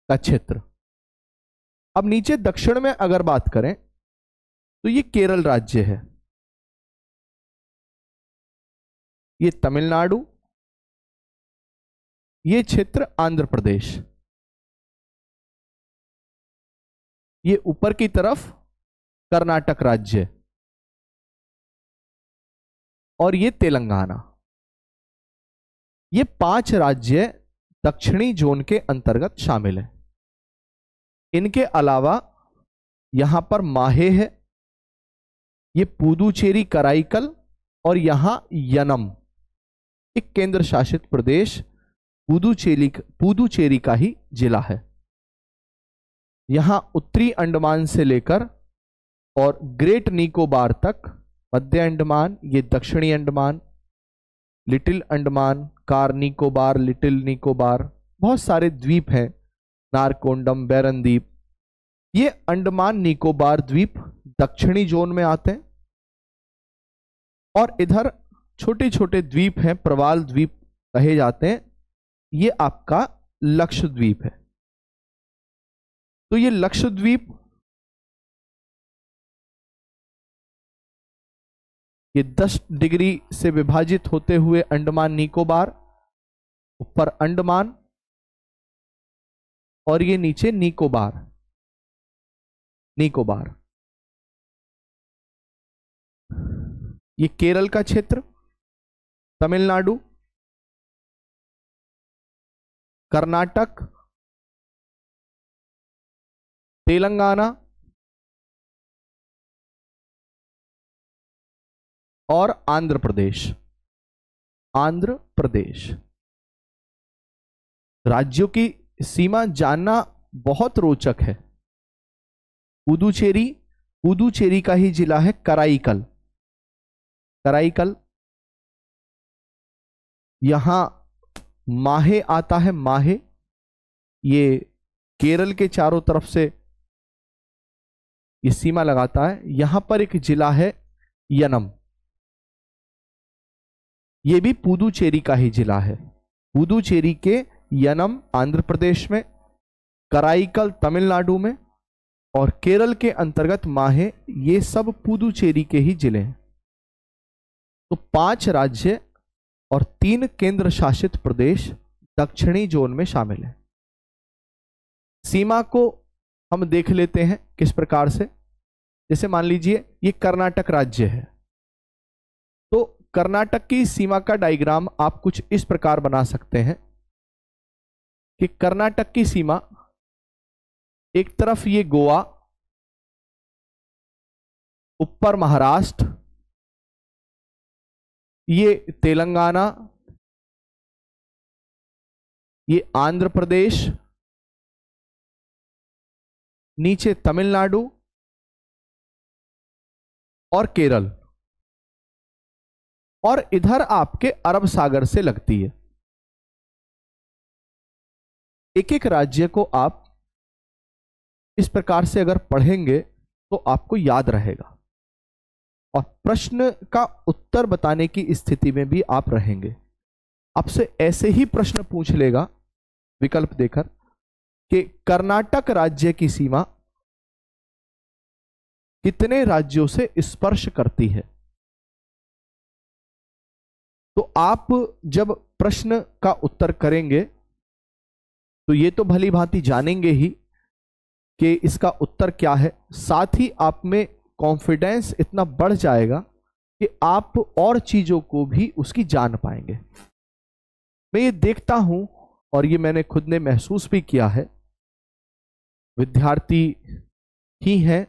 का क्षेत्र। अब नीचे दक्षिण में अगर बात करें तो ये केरल राज्य है, ये तमिलनाडु, ये क्षेत्र आंध्र प्रदेश, ये ऊपर की तरफ कर्नाटक राज्य, और ये तेलंगाना। ये 5 राज्य दक्षिणी जोन के अंतर्गत शामिल हैं। इनके अलावा यहां पर माहे है, ये पुदुचेरी कराईकल, और यहां यनम, एक केंद्र शासित प्रदेश पुदुचेरी का ही जिला है। यहां उत्तरी अंडमान से लेकर और ग्रेट निकोबार तक, मध्य अंडमान, ये दक्षिणी Andaman, little Andaman, car Nicobar, little Nicobar, बहुत सारे द्वीप हैं, नारकोंडम, बैरन द्वीप, ये अंडमान निकोबार द्वीप दक्षिणी जोन में आते हैं। और इधर छोटे छोटे द्वीप हैं, प्रवाल द्वीप कहे जाते हैं, ये आपका लक्षद्वीप है। तो ये लक्षद्वीप, ये 10 डिग्री से विभाजित होते हुए अंडमान निकोबार, ऊपर अंडमान, और ये नीचे निकोबार। ये केरल का क्षेत्र, तमिलनाडु, कर्नाटक, तेलंगाना और आंध्र प्रदेश। आंध्र प्रदेश। राज्यों की सीमा जानना बहुत रोचक है। पुदुचेरी का ही जिला है कराईकल। कराईकल, यहां माहे आता है, माहे, ये केरल के चारों तरफ से ये सीमा लगाता है। यहां पर एक जिला है यनम, ये भी पुदुचेरी का ही जिला है। पुदुचेरी के यनम आंध्र प्रदेश में, कराईकल तमिलनाडु में और केरल के अंतर्गत माहे, ये सब पुदुचेरी के ही जिले हैं। तो 5 राज्य और 3 केंद्र शासित प्रदेश दक्षिणी जोन में शामिल हैं। सीमा को हम देख लेते हैं किस प्रकार से। जैसे मान लीजिए ये कर्नाटक राज्य है, तो कर्नाटक की सीमा का डायग्राम आप कुछ इस प्रकार बना सकते हैं कि कर्नाटक की सीमा, एक तरफ ये गोवा, ऊपर महाराष्ट्र, ये तेलंगाना, ये आंध्र प्रदेश, नीचे तमिलनाडु और केरल, और इधर आपके अरब सागर से लगती है। एक एक राज्य को आप इस प्रकार से अगर पढ़ेंगे तो आपको याद रहेगा और प्रश्न का उत्तर बताने की स्थिति में भी आप रहेंगे। आपसे ऐसे ही प्रश्न पूछ लेगा विकल्प देकर कि कर्नाटक राज्य की सीमा कितने राज्यों से स्पर्श करती है। तो आप जब प्रश्न का उत्तर करेंगे तो ये तो भली भांति जानेंगे ही कि इसका उत्तर क्या है, साथ ही आप में कॉन्फिडेंस इतना बढ़ जाएगा कि आप और चीजों को भी उसकी जान पाएंगे। मैं ये देखता हूं और ये मैंने खुद ने महसूस भी किया है, विद्यार्थी ही हैं,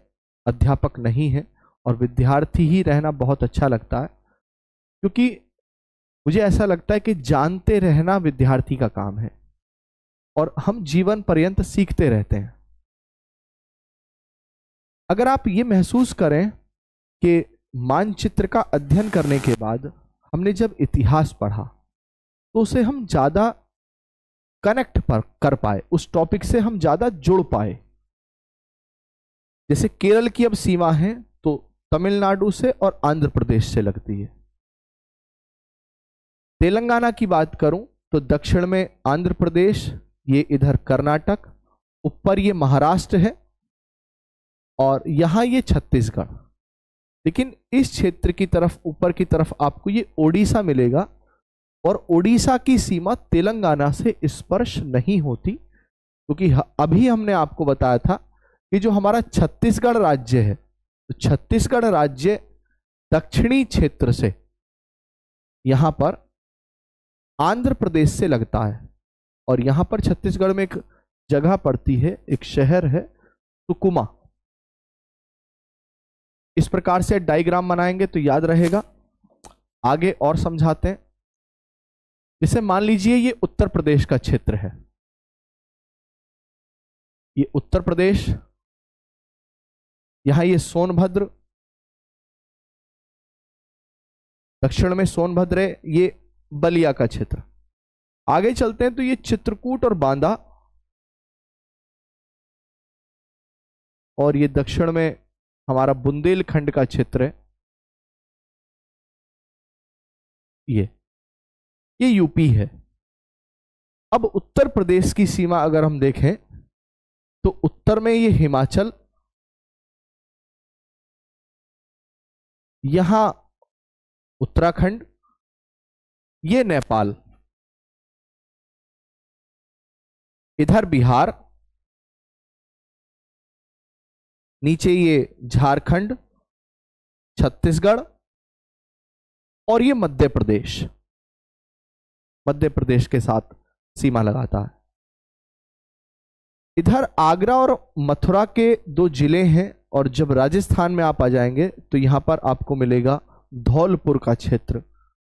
अध्यापक नहीं है, और विद्यार्थी ही रहना बहुत अच्छा लगता है, क्योंकि मुझे ऐसा लगता है कि जानते रहना विद्यार्थी का काम है और हम जीवन पर्यंत सीखते रहते हैं। अगर आप ये महसूस करें कि मानचित्र का अध्ययन करने के बाद हमने जब इतिहास पढ़ा तो उसे हम ज़्यादा कनेक्ट कर पाए, उस टॉपिक से हम ज़्यादा जुड़ पाए। जैसे केरल की अब सीमा है तो तमिलनाडु से और आंध्र प्रदेश से लगती है। तेलंगाना की बात करूं तो दक्षिण में आंध्र प्रदेश, ये इधर कर्नाटक, ऊपर ये महाराष्ट्र है और यहां ये छत्तीसगढ़। लेकिन इस क्षेत्र की तरफ, ऊपर की तरफ आपको ये ओडिशा मिलेगा और ओडिशा की सीमा तेलंगाना से स्पर्श नहीं होती, क्योंकि अभी हमने आपको बताया था कि जो हमारा छत्तीसगढ़ राज्य है, तो छत्तीसगढ़ राज्य दक्षिणी क्षेत्र से यहां पर आंध्र प्रदेश से लगता है और यहां पर छत्तीसगढ़ में एक जगह पड़ती है, एक शहर है सुकुमा। इस प्रकार से डायग्राम बनाएंगे तो याद रहेगा। आगे और समझाते हैं। जैसे मान लीजिए ये उत्तर प्रदेश का क्षेत्र है, ये उत्तर प्रदेश, यहां ये सोनभद्र, दक्षिण में सोनभद्र है, ये बलिया का क्षेत्र। आगे चलते हैं तो ये चित्रकूट और बांदा, और ये दक्षिण में हमारा बुंदेलखंड का क्षेत्र है, ये यूपी है। अब उत्तर प्रदेश की सीमा अगर हम देखें तो उत्तर में ये हिमाचल, यहां उत्तराखंड, ये नेपाल, इधर बिहार, नीचे ये झारखंड, छत्तीसगढ़ और ये मध्य प्रदेश, मध्य प्रदेश के साथ सीमा लगाता है। इधर आगरा और मथुरा के 2 जिले हैं, और जब राजस्थान में आप आ जाएंगे तो यहां पर आपको मिलेगा धौलपुर का क्षेत्र,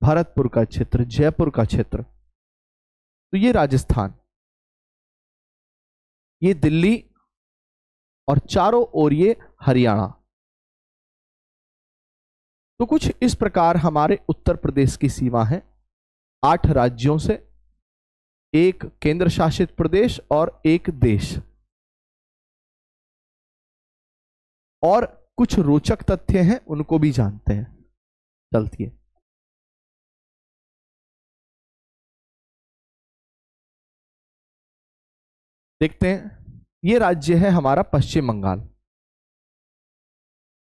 भरतपुर का क्षेत्र, जयपुर का क्षेत्र, तो ये राजस्थान, ये दिल्ली और चारों ओर ये हरियाणा। तो कुछ इस प्रकार हमारे उत्तर प्रदेश की सीमा है, 8 राज्यों से, 1 केंद्र शासित प्रदेश और 1 देश। और कुछ रोचक तथ्य हैं, उनको भी जानते हैं, चलती है। देखते हैं, ये राज्य है हमारा पश्चिम बंगाल।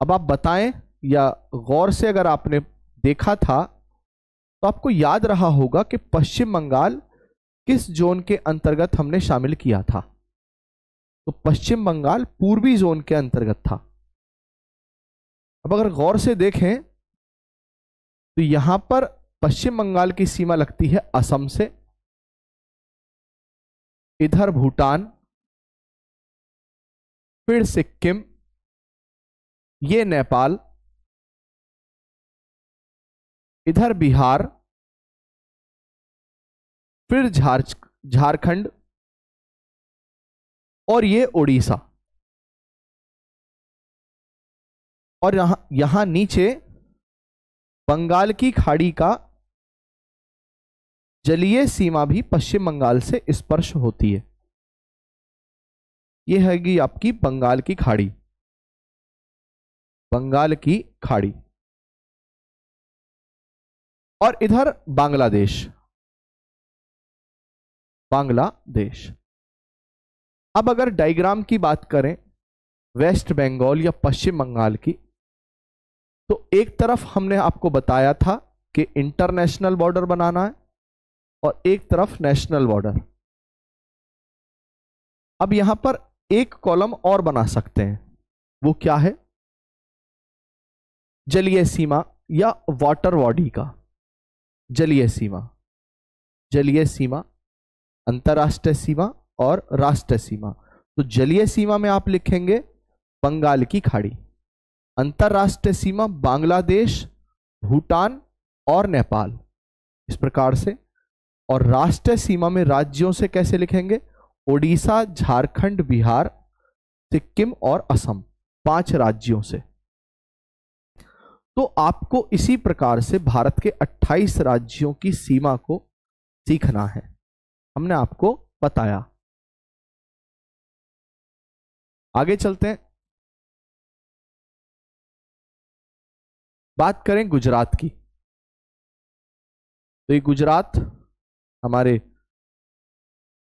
अब आप बताएं, या गौर से अगर आपने देखा था तो आपको याद रहा होगा कि पश्चिम बंगाल किस जोन के अंतर्गत हमने शामिल किया था। तो पश्चिम बंगाल पूर्वी जोन के अंतर्गत था। अब अगर गौर से देखें तो यहां पर पश्चिम बंगाल की सीमा लगती है असम से, इधर भूटान, फिर सिक्किम, ये नेपाल, इधर बिहार, फिर झारखंड और ये उड़ीसा। और यहां नीचे बंगाल की खाड़ी का जलीय सीमा भी पश्चिम बंगाल से स्पर्श होती है। यह हैगी आपकी बंगाल की खाड़ी, बंगाल की खाड़ी। और इधर बांग्लादेश, बांग्लादेश। अब अगर डायग्राम की बात करें वेस्ट बंगाल या पश्चिम बंगाल की, तो एक तरफ हमने आपको बताया था कि इंटरनेशनल बॉर्डर बनाना है और एक तरफ नेशनल बॉर्डर। अब यहां पर एक कॉलम और बना सकते हैं, वो क्या है? जलीय सीमा या वाटर बॉडी का जलीय सीमा, जलीय सीमा, अंतरराष्ट्रीय सीमा और राष्ट्रीय सीमा। तो जलीय सीमा में आप लिखेंगे बंगाल की खाड़ी, अंतरराष्ट्रीय सीमा बांग्लादेश, भूटान और नेपाल, इस प्रकार से। और राष्ट्रीय सीमा में राज्यों से कैसे लिखेंगे? ओडिशा, झारखंड, बिहार, सिक्किम और असम, 5 राज्यों से। तो आपको इसी प्रकार से भारत के 28 राज्यों की सीमा को सीखना है, हमने आपको बताया। आगे चलते हैं, बात करें गुजरात की। तो ये गुजरात हमारे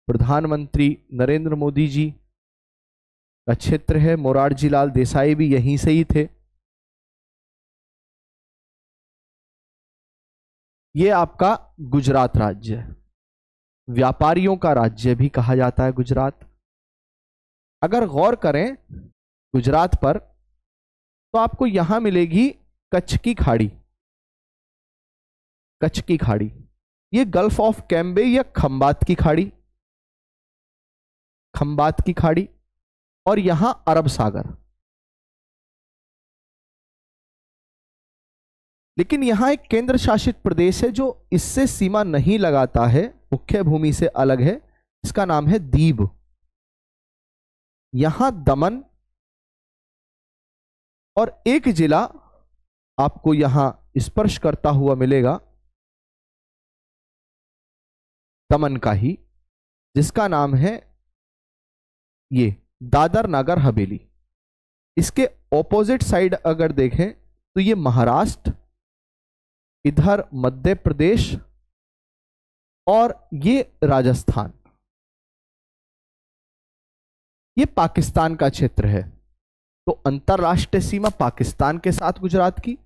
प्रधानमंत्री नरेंद्र मोदी जी का क्षेत्र है, मोरारजी लाल देसाई भी यहीं से ही थे। ये आपका गुजरात राज्य है, व्यापारियों का राज्य भी कहा जाता है गुजरात। अगर गौर करें गुजरात पर तो आपको यहां मिलेगी कच्छ की खाड़ी, कच्छ की खाड़ी, ये गल्फ ऑफ कैम्बे या खंबात की खाड़ी, खंबात की खाड़ी, और यहां अरब सागर। लेकिन यहां एक केंद्र शासित प्रदेश है जो इससे सीमा नहीं लगाता है, मुख्य भूमि से अलग है, इसका नाम है दीव। यहां दमन और एक जिला आपको यहां स्पर्श करता हुआ मिलेगा दमन का ही, जिसका नाम है ये दादर नागर हवेली। इसके ऑपोजिट साइड अगर देखें तो ये महाराष्ट्र, इधर मध्य प्रदेश और ये राजस्थान, ये पाकिस्तान का क्षेत्र है। तो अंतरराष्ट्रीय सीमा पाकिस्तान के साथ गुजरात की।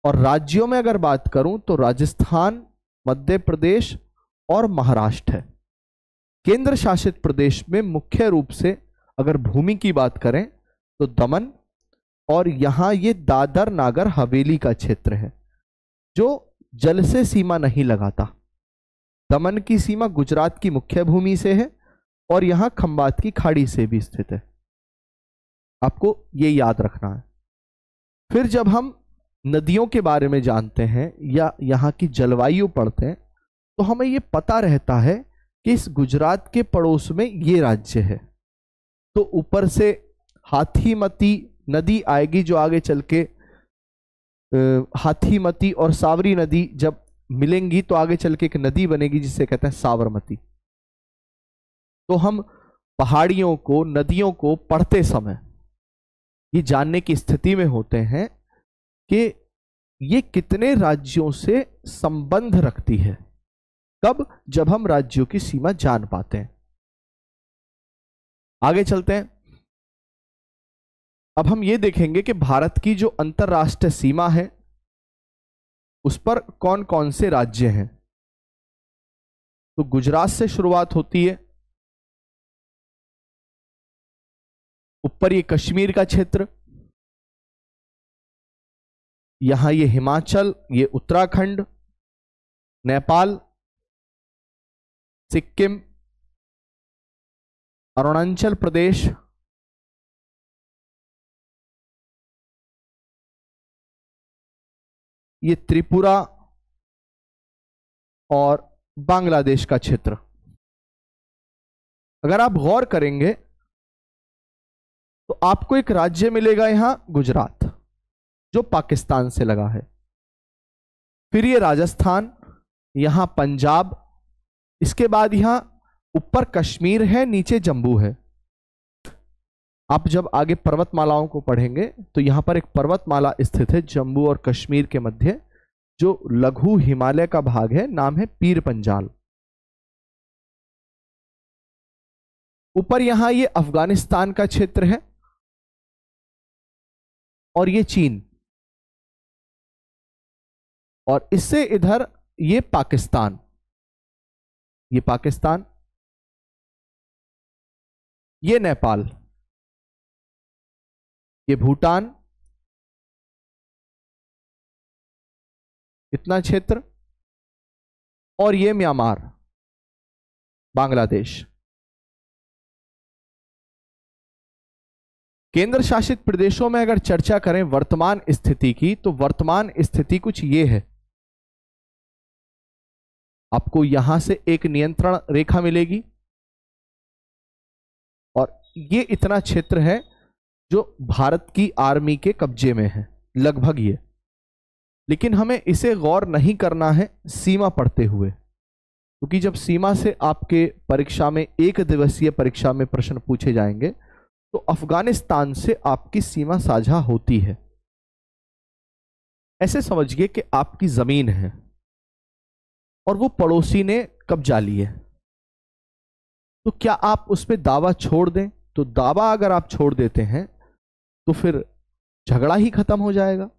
और राज्यों में अगर बात करूं तो राजस्थान, मध्य प्रदेश और महाराष्ट्र है। केंद्र शासित प्रदेश में मुख्य रूप से अगर भूमि की बात करें तो दमन और यहां ये दादर नागर हवेली का क्षेत्र है जो जल से सीमा नहीं लगाता। दमन की सीमा गुजरात की मुख्य भूमि से है और यहां खंबात की खाड़ी से भी स्थित है, आपको ये याद रखना है। फिर जब हम नदियों के बारे में जानते हैं या यहाँ की जलवायु पढ़ते हैं तो हमें ये पता रहता है कि इस गुजरात के पड़ोस में ये राज्य है। तो ऊपर से हाथीमती नदी आएगी जो आगे चल के हाथीमती और सावरी नदी जब मिलेंगी तो आगे चल के एक नदी बनेगी जिसे कहते हैं साबरमती। तो हम पहाड़ियों को, नदियों को पढ़ते समय ये जानने की स्थिति में होते हैं कि ये कितने राज्यों से संबंध रखती है। कब? जब हम राज्यों की सीमा जान पाते हैं। आगे चलते हैं। अब हम ये देखेंगे कि भारत की जो अंतरराष्ट्रीय सीमा है उस पर कौन कौन से राज्य हैं। तो गुजरात से शुरुआत होती है, ऊपर ये कश्मीर का क्षेत्र, यहां ये हिमाचल, ये उत्तराखंड, नेपाल, सिक्किम, अरुणाचल प्रदेश, ये त्रिपुरा और बांग्लादेश का क्षेत्र। अगर आप गौर करेंगे तो आपको एक राज्य मिलेगा यहां गुजरात जो पाकिस्तान से लगा है, फिर ये राजस्थान, यहां पंजाब, इसके बाद यहां ऊपर कश्मीर है, नीचे जम्मू है। आप जब आगे पर्वतमालाओं को पढ़ेंगे तो यहां पर एक पर्वतमाला स्थित है जम्मू और कश्मीर के मध्य, जो लघु हिमालय का भाग है, नाम है पीर पंजाल। ऊपर यहां ये अफगानिस्तान का क्षेत्र है और ये चीन, और इससे इधर ये पाकिस्तान, ये पाकिस्तान, ये नेपाल, ये भूटान, इतना क्षेत्र, और ये म्यांमार, बांग्लादेश। केंद्र शासित प्रदेशों में अगर चर्चा करें वर्तमान स्थिति की तो वर्तमान स्थिति कुछ ये है। आपको यहां से एक नियंत्रण रेखा मिलेगी और ये इतना क्षेत्र है जो भारत की आर्मी के कब्जे में है, लगभग ये। लेकिन हमें इसे गौर नहीं करना है सीमा पढ़ते हुए, क्योंकि जब सीमा से आपके परीक्षा में, एक दिवसीय परीक्षा में प्रश्न पूछे जाएंगे तो अफगानिस्तान से आपकी सीमा साझा होती है। ऐसे समझिए कि आपकी जमीन है और वो पड़ोसी ने कब्जा ली है, तो क्या आप उस पर दावा छोड़ दें? तो दावा अगर आप छोड़ देते हैं तो फिर झगड़ा ही खत्म हो जाएगा।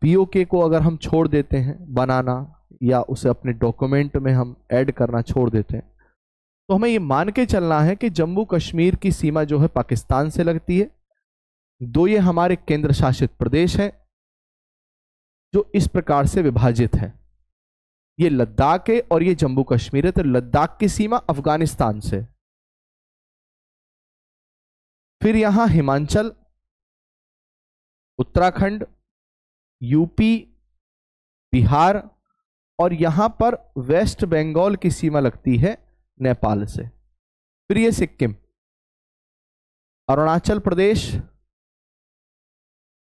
पीओके को अगर हम छोड़ देते हैं बनाना या उसे अपने डॉक्यूमेंट में हम ऐड करना छोड़ देते हैं तो हमें ये मान के चलना है कि जम्मू कश्मीर की सीमा जो है पाकिस्तान से लगती है। दो ये हमारे केंद्र शासित प्रदेश है जो इस प्रकार से विभाजित है, ये लद्दाख है और ये जम्मू कश्मीर है। तो लद्दाख की सीमा अफगानिस्तान से, फिर यहां हिमाचल, उत्तराखंड, यूपी, बिहार, और यहां पर वेस्ट बंगाल की सीमा लगती है नेपाल से। फिर ये सिक्किम, अरुणाचल प्रदेश,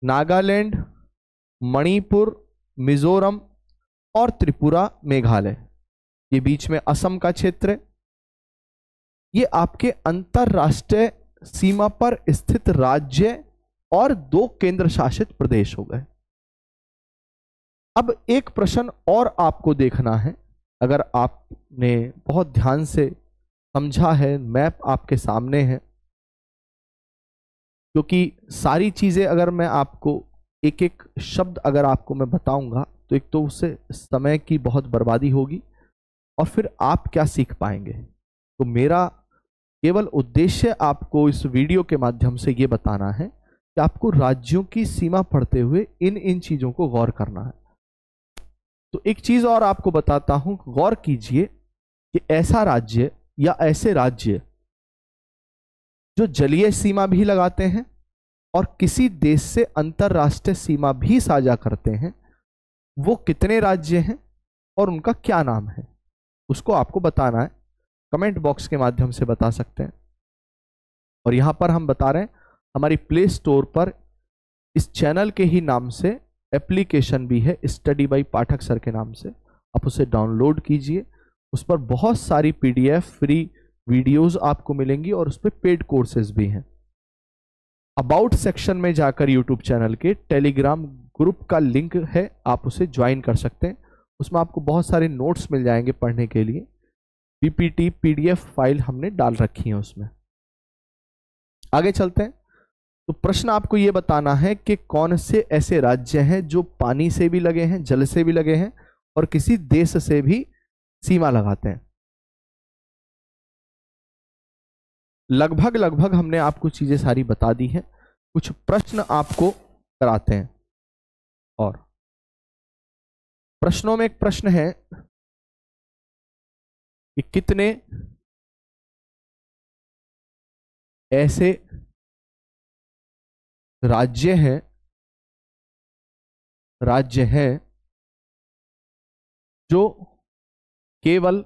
नागालैंड, मणिपुर, मिजोरम और त्रिपुरा, मेघालय, ये बीच में असम का क्षेत्र है। ये आपके अंतरराष्ट्रीय सीमा पर स्थित राज्य और दो केंद्र शासित प्रदेश हो गए। अब एक प्रश्न और आपको देखना है, अगर आपने बहुत ध्यान से समझा है, मैप आपके सामने है, क्योंकि सारी चीजें अगर मैं आपको एक एक शब्द अगर आपको मैं बताऊंगा तो एक तो उससे समय की बहुत बर्बादी होगी और फिर आप क्या सीख पाएंगे। तो मेरा केवल उद्देश्य आपको इस वीडियो के माध्यम से ये बताना है कि आपको राज्यों की सीमा पढ़ते हुए इन चीजों को गौर करना है। तो एक चीज और आपको बताता हूं, गौर कीजिए कि ऐसा राज्य या ऐसे राज्य जो जलीय सीमा भी लगाते हैं और किसी देश से अंतरराष्ट्रीय सीमा भी साझा करते हैं, वो कितने राज्य हैं और उनका क्या नाम है, उसको आपको बताना है। कमेंट बॉक्स के माध्यम से बता सकते हैं। और यहां पर हम बता रहे हैं, हमारी प्ले स्टोर पर इस चैनल के ही नाम से एप्लीकेशन भी है, स्टडी बाय पाठक सर के नाम से। आप उसे डाउनलोड कीजिए, उस पर बहुत सारी पीडीएफ फ्री वीडियोस आपको मिलेंगी और उस पर पेड कोर्सेज भी हैं। अबाउट सेक्शन में जाकर यूट्यूब चैनल के टेलीग्राम ग्रुप का लिंक है, आप उसे ज्वाइन कर सकते हैं। उसमें आपको बहुत सारे नोट्स मिल जाएंगे पढ़ने के लिए। पीपीटी पीडीएफ फाइल हमने डाल रखी है उसमें। आगे चलते हैं। तो प्रश्न आपको यह बताना है कि कौन से ऐसे राज्य हैं जो पानी से भी लगे हैं, जल से भी लगे हैं और किसी देश से भी सीमा लगाते हैं। लगभग हमने आपको चीजें सारी बता दी हैं। कुछ प्रश्न आपको कराते हैं। और प्रश्नों में एक प्रश्न है कि कितने ऐसे राज्य हैं जो केवल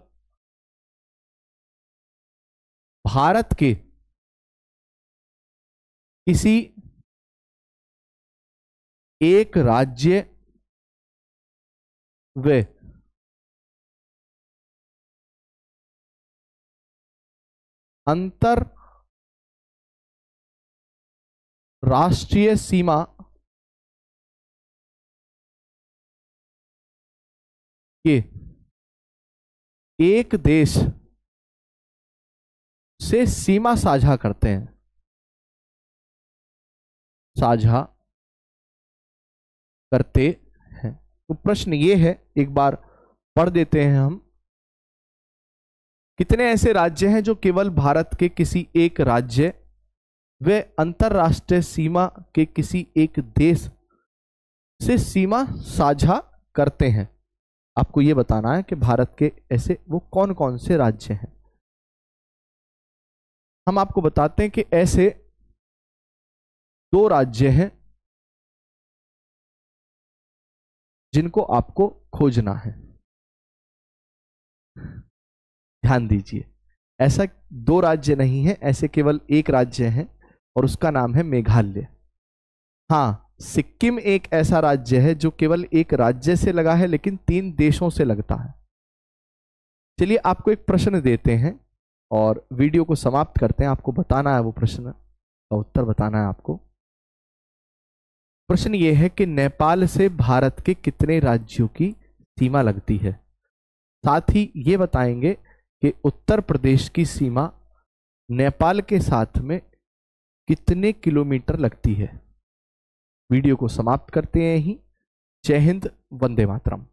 भारत के किसी एक राज्य व अंतरराष्ट्रीय सीमा के एक देश से सीमा साझा करते हैं। साझा करते हैं। तो प्रश्न ये है, एक बार पढ़ देते हैं हम। कितने ऐसे राज्य हैं जो केवल भारत के किसी एक राज्य व अंतरराष्ट्रीय सीमा के किसी एक देश से सीमा साझा करते हैं। आपको यह बताना है कि भारत के ऐसे वो कौन कौन से राज्य हैं। हम आपको बताते हैं कि ऐसे 2 राज्य हैं जिनको आपको खोजना है। ध्यान दीजिए, ऐसा 2 राज्य नहीं है, ऐसे केवल एक राज्य है और उसका नाम है मेघालय। हाँ, सिक्किम एक ऐसा राज्य है जो केवल एक राज्य से लगा है लेकिन 3 देशों से लगता है। चलिए आपको एक प्रश्न देते हैं और वीडियो को समाप्त करते हैं। आपको बताना है, वो प्रश्न का उत्तर बताना है आपको। प्रश्न ये है कि नेपाल से भारत के कितने राज्यों की सीमा लगती है। साथ ही ये बताएंगे कि उत्तर प्रदेश की सीमा नेपाल के साथ में कितने किलोमीटर लगती है। वीडियो को समाप्त करते हैं ही। जय हिंद, वंदे मातरम।